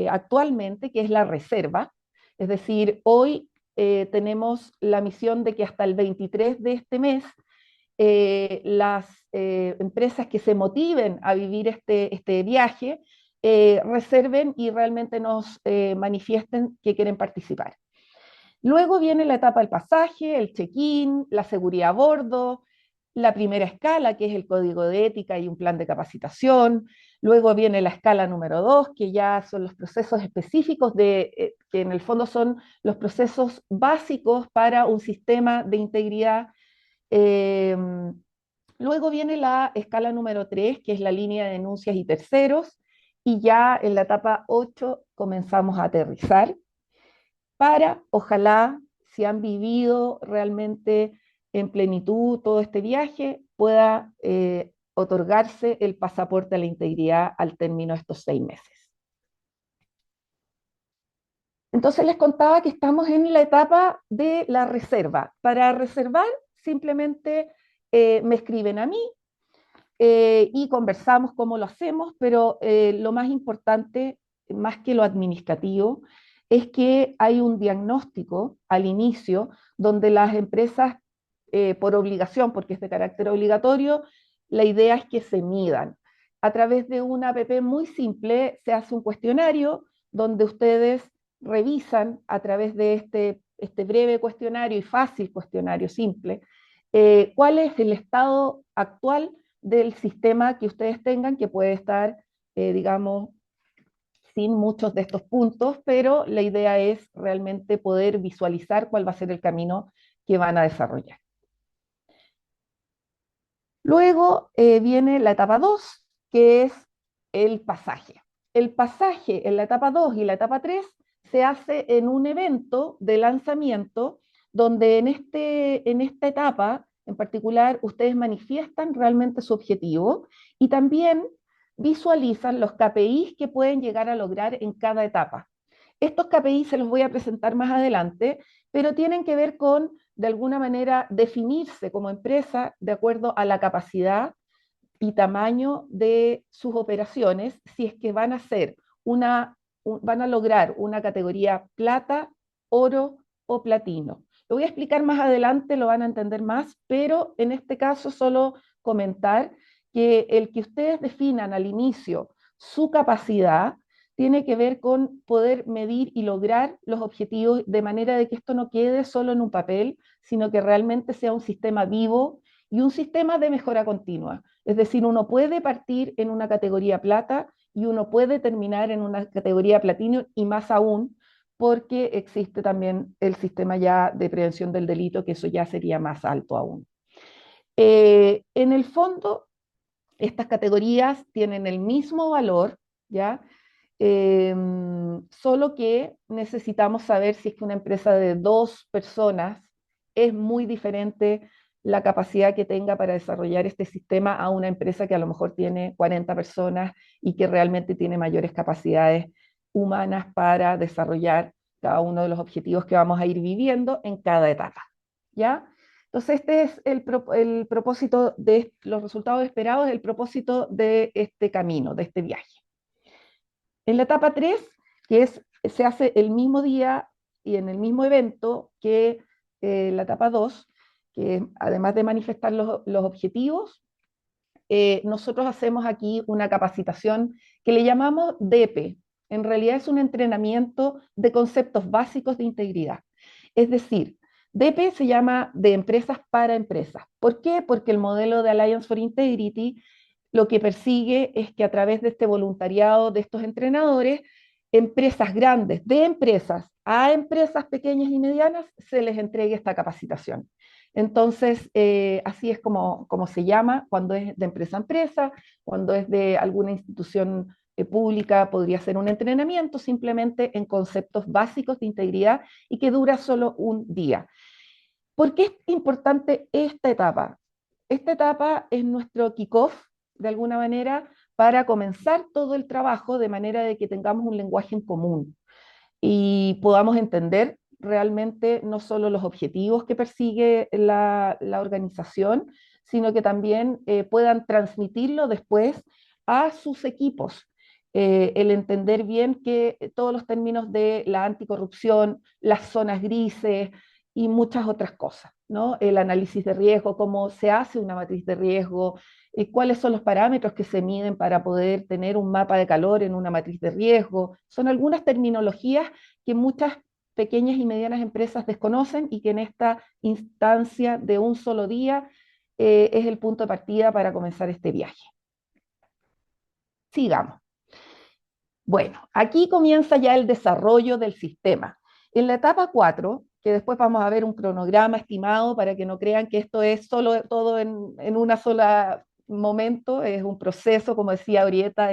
actualmente, que es la reserva. Es decir, hoy tenemos la misión de que hasta el 23 de este mes las empresas que se motiven a vivir este viaje reserven y realmente nos manifiesten que quieren participar. Luego viene la etapa del pasaje, el check-in, la seguridad a bordo, la primera escala, que es el código de ética y un plan de capacitación. Luego viene la escala número 2, que ya son los procesos específicos, que en el fondo son los procesos básicos para un sistema de integridad. Eh, Luego viene la escala número 3, que es la línea de denuncias y terceros. Y ya en la etapa 8 comenzamos a aterrizar para, ojalá, si han vivido realmente en plenitud todo este viaje, pueda otorgarse el pasaporte a la integridad al término de estos 6 meses. Entonces les contaba que estamos en la etapa de la reserva. Para reservar, simplemente me escriben a mí y conversamos cómo lo hacemos, pero lo más importante, más que lo administrativo, es que hay un diagnóstico al inicio donde las empresas, por obligación, porque es de carácter obligatorio, la idea es que se midan. A través de una app muy simple se hace un cuestionario donde ustedes revisan a través de este breve cuestionario y fácil cuestionario simple cuál es el estado actual del sistema que ustedes tengan, que puede estar, digamos, sin muchos de estos puntos, pero la idea es realmente poder visualizar cuál va a ser el camino que van a desarrollar. Luego viene la etapa 2, que es el pasaje. El pasaje en la etapa 2 y la etapa 3 se hace en un evento de lanzamiento donde en esta etapa en particular ustedes manifiestan realmente su objetivo y también visualizan los KPIs que pueden llegar a lograr en cada etapa. Estos KPIs se los voy a presentar más adelante, pero tienen que ver con, de alguna manera, definirse como empresa de acuerdo a la capacidad y tamaño de sus operaciones, si es que van a ser van a lograr una categoría plata, oro o platino. Lo voy a explicar más adelante, lo van a entender más, pero en este caso solo comentar que el que ustedes definan al inicio su capacidad tiene que ver con poder medir y lograr los objetivos de manera de que esto no quede solo en un papel, sino que realmente sea un sistema vivo y un sistema de mejora continua. Es decir, uno puede partir en una categoría plata y uno puede terminar en una categoría platino y más aún porque existe también el sistema ya de prevención del delito, que eso ya sería más alto aún. En el fondo, estas categorías tienen el mismo valor, ¿ya? Solo que necesitamos saber si es que una empresa de 2 personas es muy diferente la capacidad que tenga para desarrollar este sistema a una empresa que a lo mejor tiene 40 personas y que realmente tiene mayores capacidades humanas para desarrollar cada uno de los objetivos que vamos a ir viviendo en cada etapa, ¿ya? Entonces, este es el propósito de los resultados esperados, el propósito de este camino, de este viaje. En la etapa 3, se hace el mismo día y en el mismo evento que la etapa 2, que además de manifestar los objetivos, nosotros hacemos aquí una capacitación que le llamamos DEPE. En realidad es un entrenamiento de conceptos básicos de integridad. Es decir, DEPE se llama de empresas para empresas. ¿Por qué? Porque el modelo de Alliance for Integrity lo que persigue es que a través de este voluntariado de estos entrenadores empresas grandes, de empresas a empresas pequeñas y medianas, se les entregue esta capacitación. Entonces, así es como se llama cuando es de empresa a empresa, cuando es de alguna institución pública, podría ser un entrenamiento simplemente en conceptos básicos de integridad y que dura solo un día. ¿Por qué es importante esta etapa? Esta etapa es nuestro kickoff, de alguna manera, para comenzar todo el trabajo de manera de que tengamos un lenguaje en común y podamos entender realmente no solo los objetivos que persigue la organización, sino que también puedan transmitirlo después a sus equipos. El entender bien que todos los términos de la anticorrupción, las zonas grises y muchas otras cosas, ¿no? El análisis de riesgo, cómo se hace una matriz de riesgo, cuáles son los parámetros que se miden para poder tener un mapa de calor en una matriz de riesgo. Son algunas terminologías que muchas pequeñas y medianas empresas desconocen y que en esta instancia de un solo día es el punto de partida para comenzar este viaje. Sigamos. Bueno, aquí comienza ya el desarrollo del sistema. En la etapa 4, que después vamos a ver un cronograma estimado para que no crean que esto es solo todo en una sola momento, es un proceso, como decía Orieta,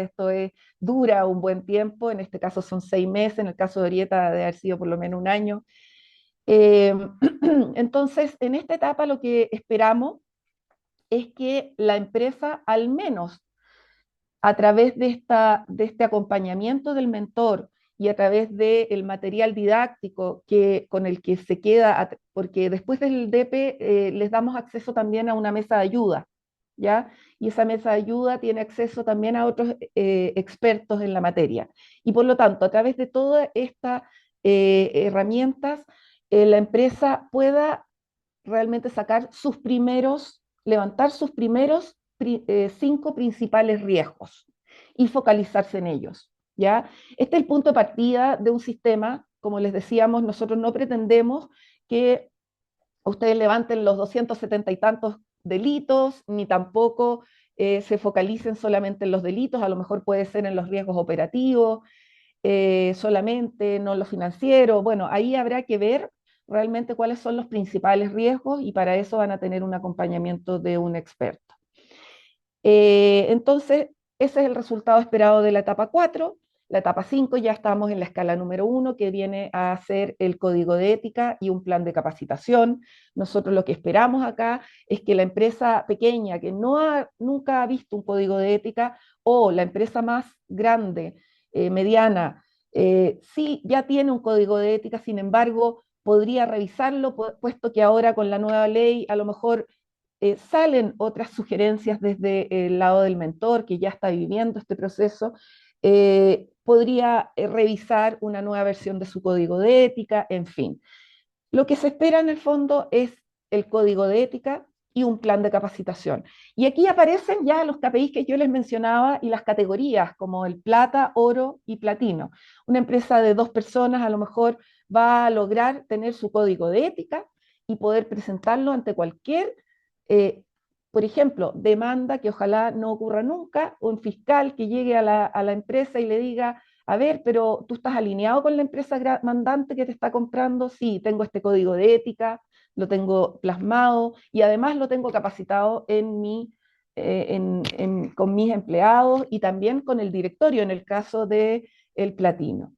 dura un buen tiempo, en este caso son 6 meses, en el caso de Orieta debe haber sido por lo menos un año. Entonces, en esta etapa lo que esperamos es que la empresa, al menos a través de este acompañamiento del mentor y a través del material didáctico con el que se queda, porque después del DP les damos acceso también a una mesa de ayuda, ¿ya? Y esa mesa de ayuda tiene acceso también a otros expertos en la materia. Y por lo tanto, a través de todas estas herramientas, la empresa pueda realmente levantar sus primeros 5 principales riesgos y focalizarse en ellos, ¿ya? Este es el punto de partida de un sistema. Como les decíamos, nosotros no pretendemos que ustedes levanten los 270 y tantos delitos, ni tampoco se focalicen solamente en los delitos, a lo mejor puede ser en los riesgos operativos, solamente, no lo financiero. Bueno, ahí habrá que ver realmente cuáles son los principales riesgos y para eso van a tener un acompañamiento de un experto. Entonces, ese es el resultado esperado de la etapa 4. La etapa 5 ya estamos en la escala número 1, que viene a ser el código de ética y un plan de capacitación. Nosotros lo que esperamos acá es que la empresa pequeña que nunca ha visto un código de ética o la empresa más grande, mediana, sí ya tiene un código de ética, sin embargo, podría revisarlo, puesto que ahora con la nueva ley a lo mejor salen otras sugerencias desde el lado del mentor que ya está viviendo este proceso, podría revisar una nueva versión de su código de ética, en fin. Lo que se espera en el fondo es el código de ética y un plan de capacitación. Y aquí aparecen ya los KPIs que yo les mencionaba y las categorías como el plata, oro y platino. Una empresa de 2 personas a lo mejor va a lograr tener su código de ética y poder presentarlo ante cualquier, eh, por ejemplo, demanda que ojalá no ocurra nunca, un fiscal que llegue a la empresa y le diga, a ver, pero tú estás alineado con la empresa mandante que te está comprando. Sí, tengo este código de ética, lo tengo plasmado y además lo tengo capacitado con mis empleados y también con el directorio en el caso del platino.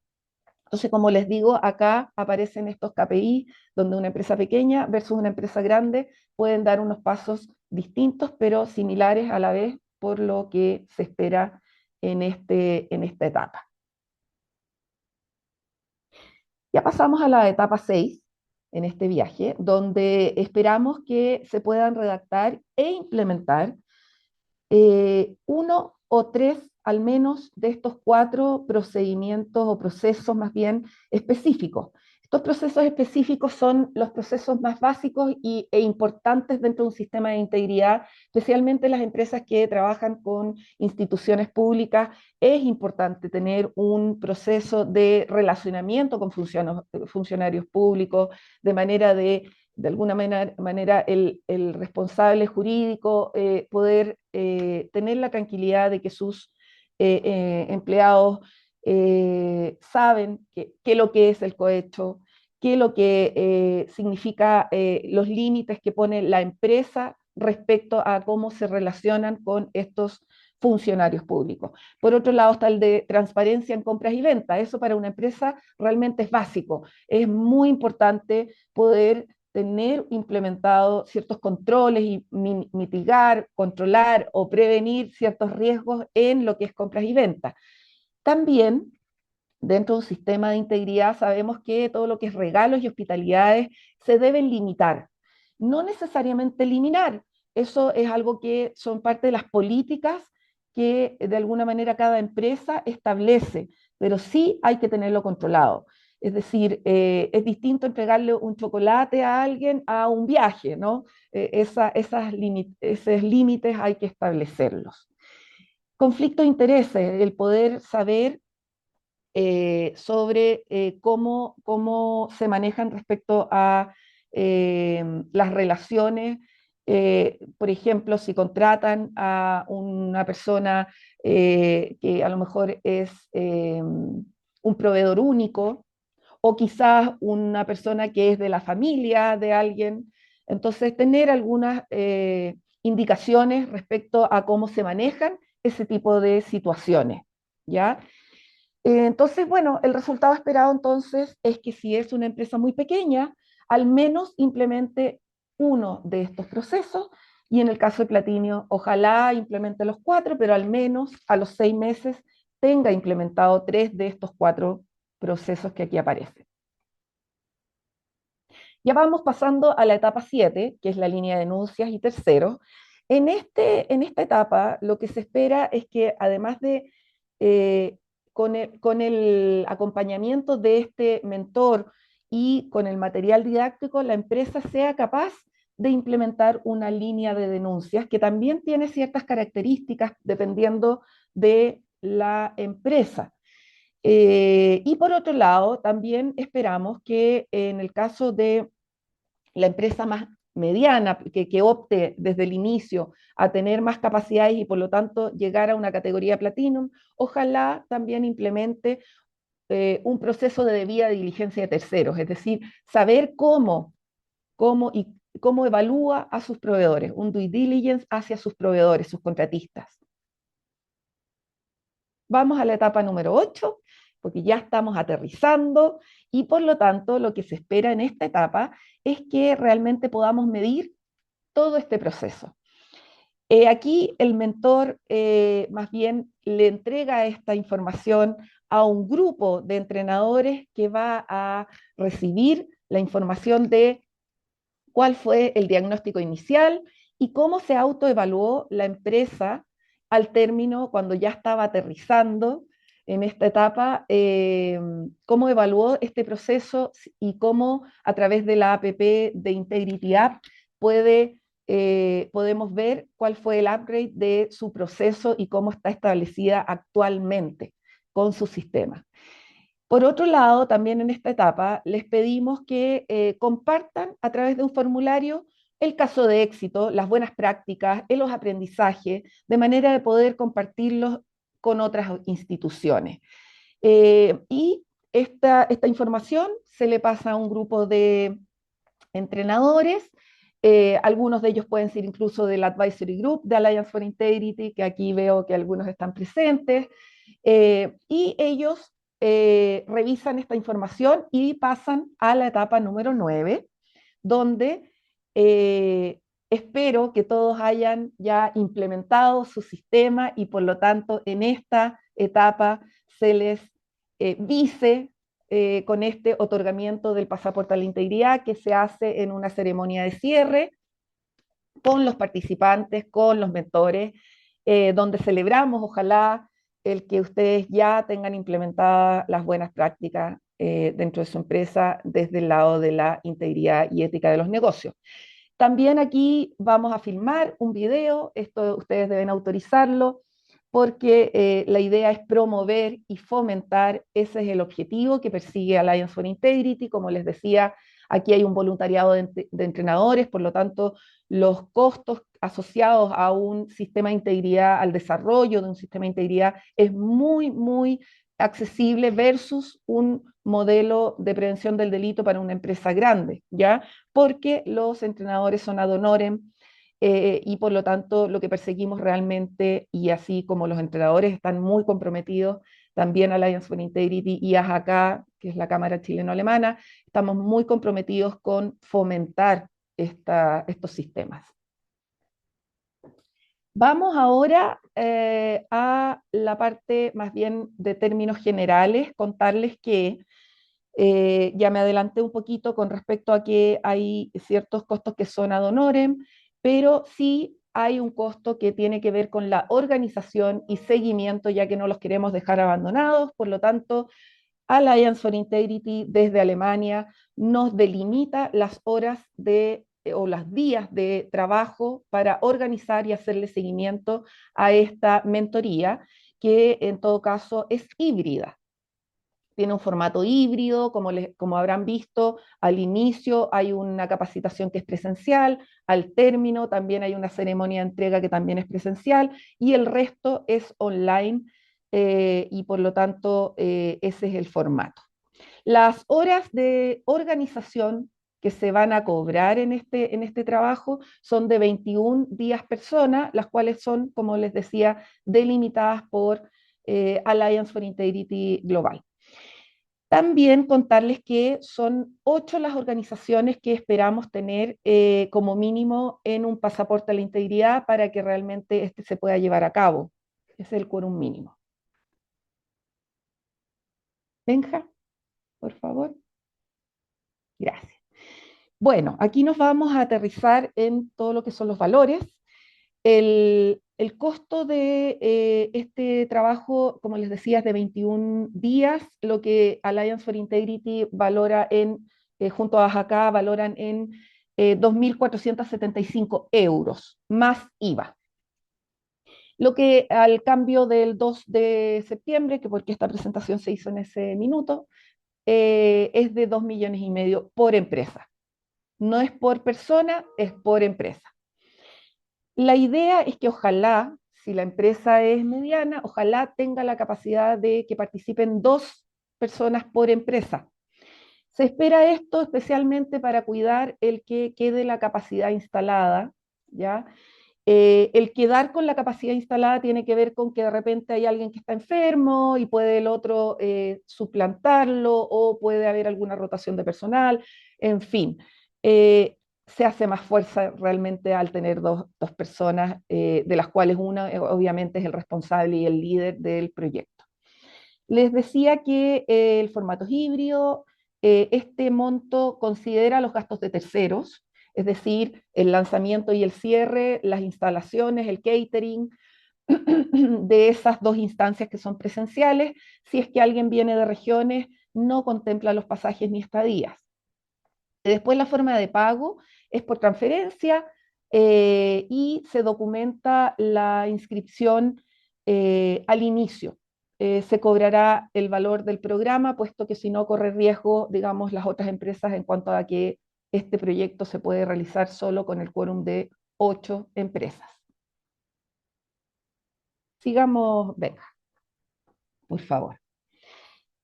Entonces, como les digo, acá aparecen estos KPI donde una empresa pequeña versus una empresa grande pueden dar unos pasos distintos, pero similares a la vez por lo que se espera en esta etapa. Ya pasamos a la etapa 6 en este viaje, donde esperamos que se puedan redactar e implementar 1 o 3 al menos de estos 4 procedimientos o procesos más bien específicos. Estos procesos específicos son los procesos más básicos e importantes dentro de un sistema de integridad, especialmente las empresas que trabajan con instituciones públicas. Es importante tener un proceso de relacionamiento con funcionarios públicos, de manera de alguna manera el responsable jurídico poder tener la tranquilidad de que sus empleados saben qué lo que es el cohecho, qué lo que significa los límites que pone la empresa respecto a cómo se relacionan con estos funcionarios públicos. Por otro lado está el de transparencia en compras y ventas. Eso para una empresa realmente es básico. Es muy importante poder tener implementado ciertos controles y mitigar, controlar o prevenir ciertos riesgos en lo que es compras y ventas. También dentro de un sistema de integridad sabemos que todo lo que es regalos y hospitalidades se deben limitar, no necesariamente eliminar. Eso es algo que son parte de las políticas que de alguna manera cada empresa establece, pero sí hay que tenerlo controlado. Es decir, es distinto entregarle un chocolate a alguien a un viaje, ¿no? Esos límites hay que establecerlos. Conflicto de intereses, el poder saber sobre cómo se manejan respecto a las relaciones. Por ejemplo, si contratan a una persona que a lo mejor es un proveedor único, o quizás una persona que es de la familia de alguien. Entonces, tener algunas indicaciones respecto a cómo se manejan ese tipo de situaciones, ¿ya? Entonces, bueno, el resultado esperado entonces es que si es una empresa muy pequeña, al menos implemente uno de estos procesos y en el caso de Platinio, ojalá implemente los cuatro, pero al menos a los 6 meses tenga implementado 3 de estos 4 procesos que aquí aparecen. Ya vamos pasando a la etapa 7, que es la línea de denuncias y terceros. En esta etapa lo que se espera es que además de con el acompañamiento de este mentor y con el material didáctico, la empresa sea capaz de implementar una línea de denuncias que también tiene ciertas características dependiendo de la empresa. Y por otro lado, también esperamos que en el caso de la empresa más mediana, que opte desde el inicio a tener más capacidades y por lo tanto llegar a una categoría Platinum, ojalá también implemente un proceso de debida diligencia de terceros, es decir, saber cómo evalúa a sus proveedores, un due diligence hacia sus proveedores, sus contratistas. Vamos a la etapa número 8, porque ya estamos aterrizando y por lo tanto lo que se espera en esta etapa es que realmente podamos medir todo este proceso. Aquí el mentor más bien le entrega esta información a un grupo de entrenadores que va a recibir la información de cuál fue el diagnóstico inicial y cómo se autoevaluó la empresa al término, cuando ya estaba aterrizando en esta etapa, cómo evaluó este proceso y cómo a través de la APP de Integrity App podemos ver cuál fue el upgrade de su proceso y cómo está establecida actualmente con su sistema. Por otro lado, también en esta etapa les pedimos que compartan a través de un formulario el caso de éxito, las buenas prácticas, los aprendizajes, de manera de poder compartirlos con otras instituciones. Y esta información se le pasa a un grupo de entrenadores, algunos de ellos pueden ser incluso del Advisory Group de Alliance for Integrity, que aquí veo que algunos están presentes, y ellos revisan esta información y pasan a la etapa número 9, donde espero que todos hayan ya implementado su sistema y por lo tanto en esta etapa se les dice con este otorgamiento del pasaporte a la integridad que se hace en una ceremonia de cierre con los participantes, con los mentores, donde celebramos, ojalá, el que ustedes ya tengan implementadas las buenas prácticas dentro de su empresa desde el lado de la integridad y ética de los negocios. También aquí vamos a filmar un video, esto ustedes deben autorizarlo, porque la idea es promover y fomentar, ese es el objetivo que persigue Alliance for Integrity. Como les decía, aquí hay un voluntariado de entrenadores, por lo tanto, los costos asociados a un sistema de integridad, al desarrollo de un sistema de integridad, es muy, muy accesible versus un modelo de prevención del delito para una empresa grande, ¿ya? Porque los entrenadores son ad honorem y por lo tanto lo que perseguimos realmente, y así como los entrenadores están muy comprometidos, también Alliance for Integrity y AJK, que es la Cámara Chileno-Alemana, estamos muy comprometidos con fomentar estos sistemas. Vamos ahora a la parte más bien de términos generales, contarles que ya me adelanté un poquito con respecto a que hay ciertos costos que son ad honorem, pero sí hay un costo que tiene que ver con la organización y seguimiento, ya que no los queremos dejar abandonados. Por lo tanto, Alliance for Integrity desde Alemania nos delimita las horas o los días de trabajo para organizar y hacerle seguimiento a esta mentoría, que en todo caso es híbrida. Tiene un formato híbrido, como habrán visto, al inicio hay una capacitación que es presencial, al término también hay una ceremonia de entrega que también es presencial, y el resto es online, y por lo tanto ese es el formato. Las horas de organización que se van a cobrar en este trabajo son de 21 días persona, las cuales son, como les decía, delimitadas por Alliance for Integrity Global. También contarles que son 8 las organizaciones que esperamos tener como mínimo en un pasaporte a la integridad para que realmente este se pueda llevar a cabo. Ese es el quórum mínimo. Benja, por favor. Gracias. Bueno, aquí nos vamos a aterrizar en todo lo que son los valores. El costo de este trabajo, como les decía, es de 21 días, lo que Alliance for Integrity valora junto a AJK, valoran en 2.475 euros, más IVA. Lo que al cambio del 2 de septiembre, que porque esta presentación se hizo en ese minuto, es de 2,5 millones por empresa. No es por persona, es por empresa. La idea es que ojalá, si la empresa es mediana, ojalá tenga la capacidad de que participen 2 personas por empresa. Se espera esto especialmente para cuidar el que quede la capacidad instalada, ¿ya? El quedar con la capacidad instalada tiene que ver con que de repente hay alguien que está enfermo y puede el otro suplantarlo, o puede haber alguna rotación de personal, en fin. Se hace más fuerza realmente al tener dos personas, de las cuales una obviamente es el responsable y el líder del proyecto. Les decía que el formato es híbrido. Este monto considera los gastos de terceros, es decir, el lanzamiento y el cierre, las instalaciones, el catering de esas 2 instancias que son presenciales. Si es que alguien viene de regiones, no contempla los pasajes ni estadías. Después la forma de pago es por transferencia, y se documenta la inscripción al inicio. Se cobrará el valor del programa, puesto que si no corre riesgo, digamos, las otras empresas en cuanto a que este proyecto se puede realizar solo con el quórum de 8 empresas. Sigamos, venga, por favor.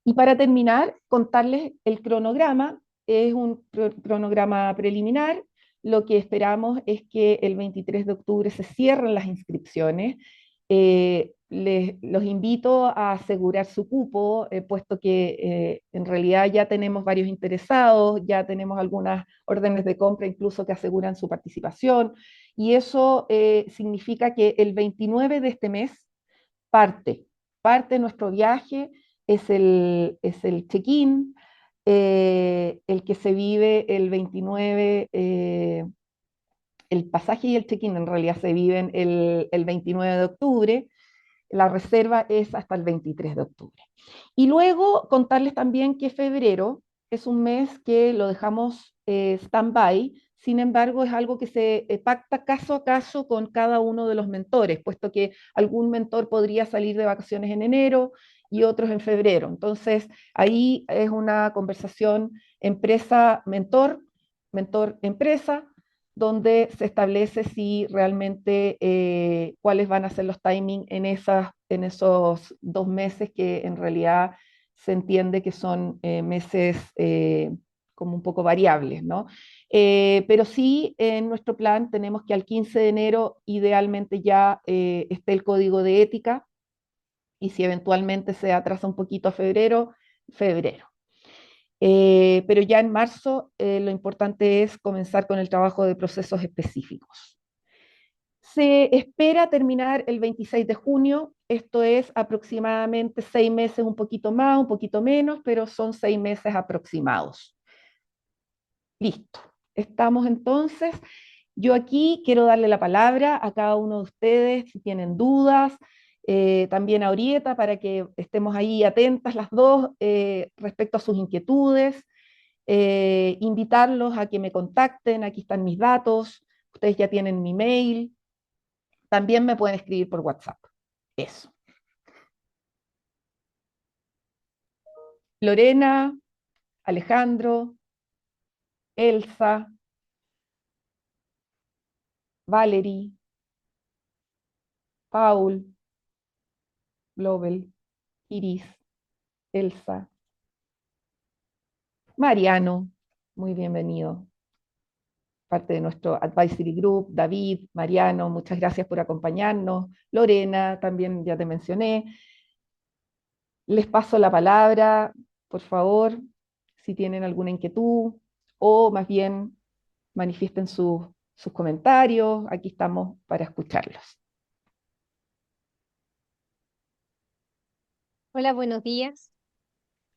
Y para terminar, contarles el cronograma. Es un cronograma preliminar. Lo que esperamos es que el 23 de octubre se cierren las inscripciones. Los invito a asegurar su cupo, puesto que en realidad ya tenemos varios interesados, ya tenemos algunas órdenes de compra incluso que aseguran su participación, y eso significa que el 29 de este mes parte nuestro viaje. Es el check-in, el que se vive el 29, el pasaje y el check-in en realidad se viven el 29 de octubre, la reserva es hasta el 23 de octubre. Y luego contarles también que febrero es un mes que lo dejamos stand-by. Sin embargo, es algo que se pacta caso a caso con cada uno de los mentores, puesto que algún mentor podría salir de vacaciones en enero y otros en febrero. Entonces, ahí es una conversación empresa-mentor, mentor-empresa, donde se establece si realmente cuáles van a ser los timings en esos 2 meses que en realidad se entiende que son meses como un poco variables, ¿no? Pero sí, en nuestro plan tenemos que al 15 de enero idealmente ya esté el código de ética y si eventualmente se atrasa un poquito a febrero, febrero. Pero ya en marzo lo importante es comenzar con el trabajo de procesos específicos. Se espera terminar el 26 de junio, esto es aproximadamente 6 meses, un poquito más, un poquito menos, pero son 6 meses aproximados. Listo. Estamos entonces. Yo aquí quiero darle la palabra a cada uno de ustedes si tienen dudas, también a Orieta para que estemos ahí atentas las dos respecto a sus inquietudes, invitarlos a que me contacten, aquí están mis datos, ustedes ya tienen mi mail, también me pueden escribir por WhatsApp. Eso. Lorena, Alejandro, Elsa, Valerie, Paul, Global, Iris, Elsa, Mariano, muy bienvenido, parte de nuestro advisory group, David, Mariano, muchas gracias por acompañarnos, Lorena, también ya te mencioné. Les paso la palabra, por favor, si tienen alguna inquietud o más bien manifiesten sus comentarios, aquí estamos para escucharlos. Hola, buenos días.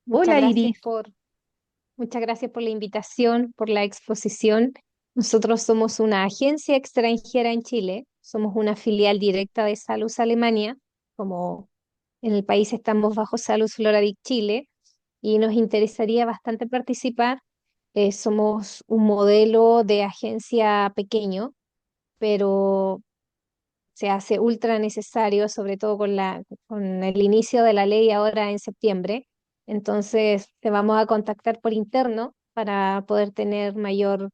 Hola Iris. Muchas gracias por la invitación, por la exposición. Nosotros somos una agencia extranjera en Chile, somos una filial directa de Salus Alemania, como en el país estamos bajo Salus Floradic Chile, y nos interesaría bastante participar. Somos un modelo de agencia pequeño, pero se hace ultra necesario, sobre todo con el inicio de la ley ahora en septiembre. Entonces, te vamos a contactar por interno para poder tener mayor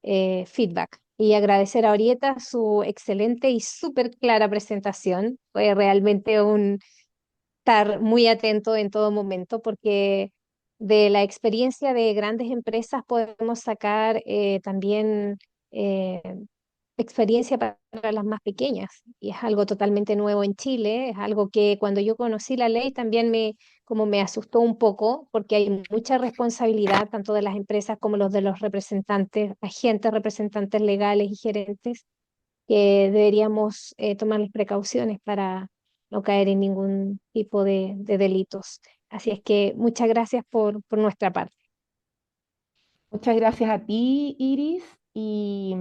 feedback. Y agradecer a Orieta su excelente y súper clara presentación. Fue realmente un estar muy atento en todo momento porque de la experiencia de grandes empresas podemos sacar también eh, experiencia para las más pequeñas y es algo totalmente nuevo en Chile, es algo que cuando yo conocí la ley también como me asustó un poco porque hay mucha responsabilidad tanto de las empresas como los de los representantes, agentes, representantes legales y gerentes que deberíamos tomar las precauciones para no caer en ningún tipo de delitos. Así es que muchas gracias por nuestra parte. Muchas gracias a ti, Iris. Y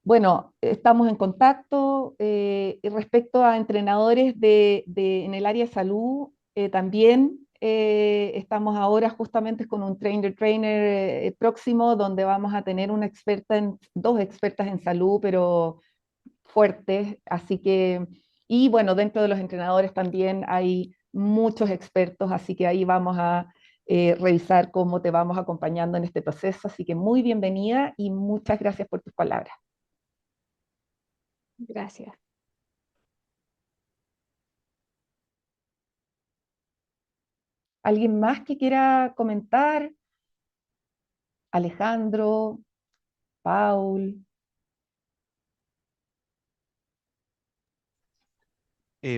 bueno, estamos en contacto. Y respecto a entrenadores en el área de salud, también estamos ahora justamente con un trainer próximo donde vamos a tener dos expertas en salud, pero fuertes. Así que, y bueno, dentro de los entrenadores también hay muchos expertos, así que ahí vamos a revisar cómo te vamos acompañando en este proceso. Así que muy bienvenida y muchas gracias por tus palabras. Gracias. ¿Alguien más que quiera comentar? Alejandro, Paul.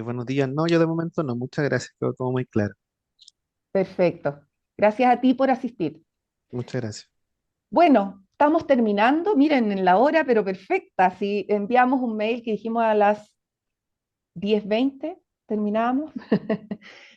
Buenos días. No, yo de momento no. Muchas gracias. Quedó todo muy claro. Perfecto. Gracias a ti por asistir. Muchas gracias. Bueno, estamos terminando. Miren, en la hora, pero perfecta. Si enviamos un mail que dijimos a las 10:20, terminamos.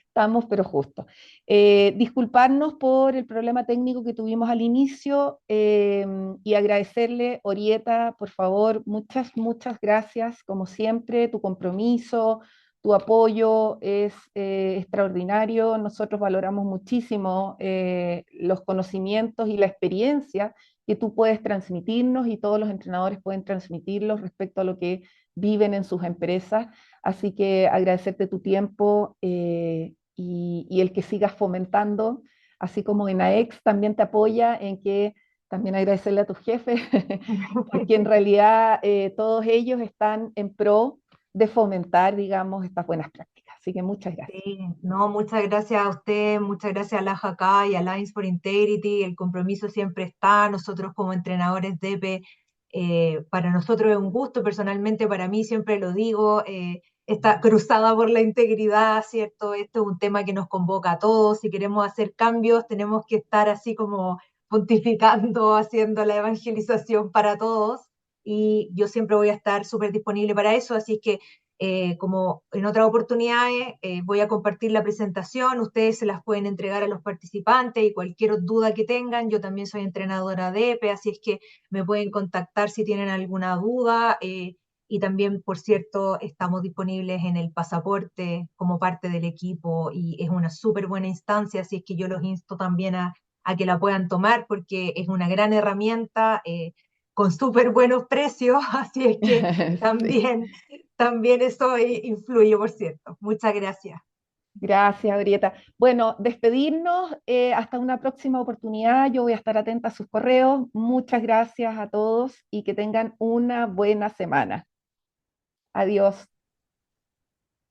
Estamos, pero justo. Disculparnos por el problema técnico que tuvimos al inicio y agradecerle, Orieta, por favor, muchas, muchas gracias, como siempre, tu compromiso, tu apoyo es extraordinario. Nosotros valoramos muchísimo los conocimientos y la experiencia que tú puedes transmitirnos y todos los entrenadores pueden transmitirlos respecto a lo que viven en sus empresas. Así que agradecerte tu tiempo y el que sigas fomentando, así como en AEX también te apoya en que También agradecerle a tus jefes, porque en realidad todos ellos están en pro de fomentar, digamos, estas buenas prácticas. Así que muchas gracias. Sí, no, muchas gracias a usted, muchas gracias a la JK y a Alliance for Integrity. El compromiso siempre está. Nosotros como entrenadores de EPE, para nosotros es un gusto, personalmente para mí, siempre lo digo, esta cruzada por la integridad, ¿cierto? Esto es un tema que nos convoca a todos. Si queremos hacer cambios, tenemos que estar así como pontificando, haciendo la evangelización para todos. Y yo siempre voy a estar súper disponible para eso, así que como en otras oportunidades, voy a compartir la presentación, ustedes se las pueden entregar a los participantes y cualquier duda que tengan, yo también soy entrenadora de EPE, así es que me pueden contactar si tienen alguna duda, y también, por cierto, estamos disponibles en el pasaporte como parte del equipo y es una súper buena instancia, así es que yo los insto también a que la puedan tomar porque es una gran herramienta con súper buenos precios, así es que Sí. también también eso influye, por cierto. Muchas gracias. Gracias, Brieta. Bueno, despedirnos hasta una próxima oportunidad. Yo voy a estar atenta a sus correos. Muchas gracias a todos y que tengan una buena semana. Adiós.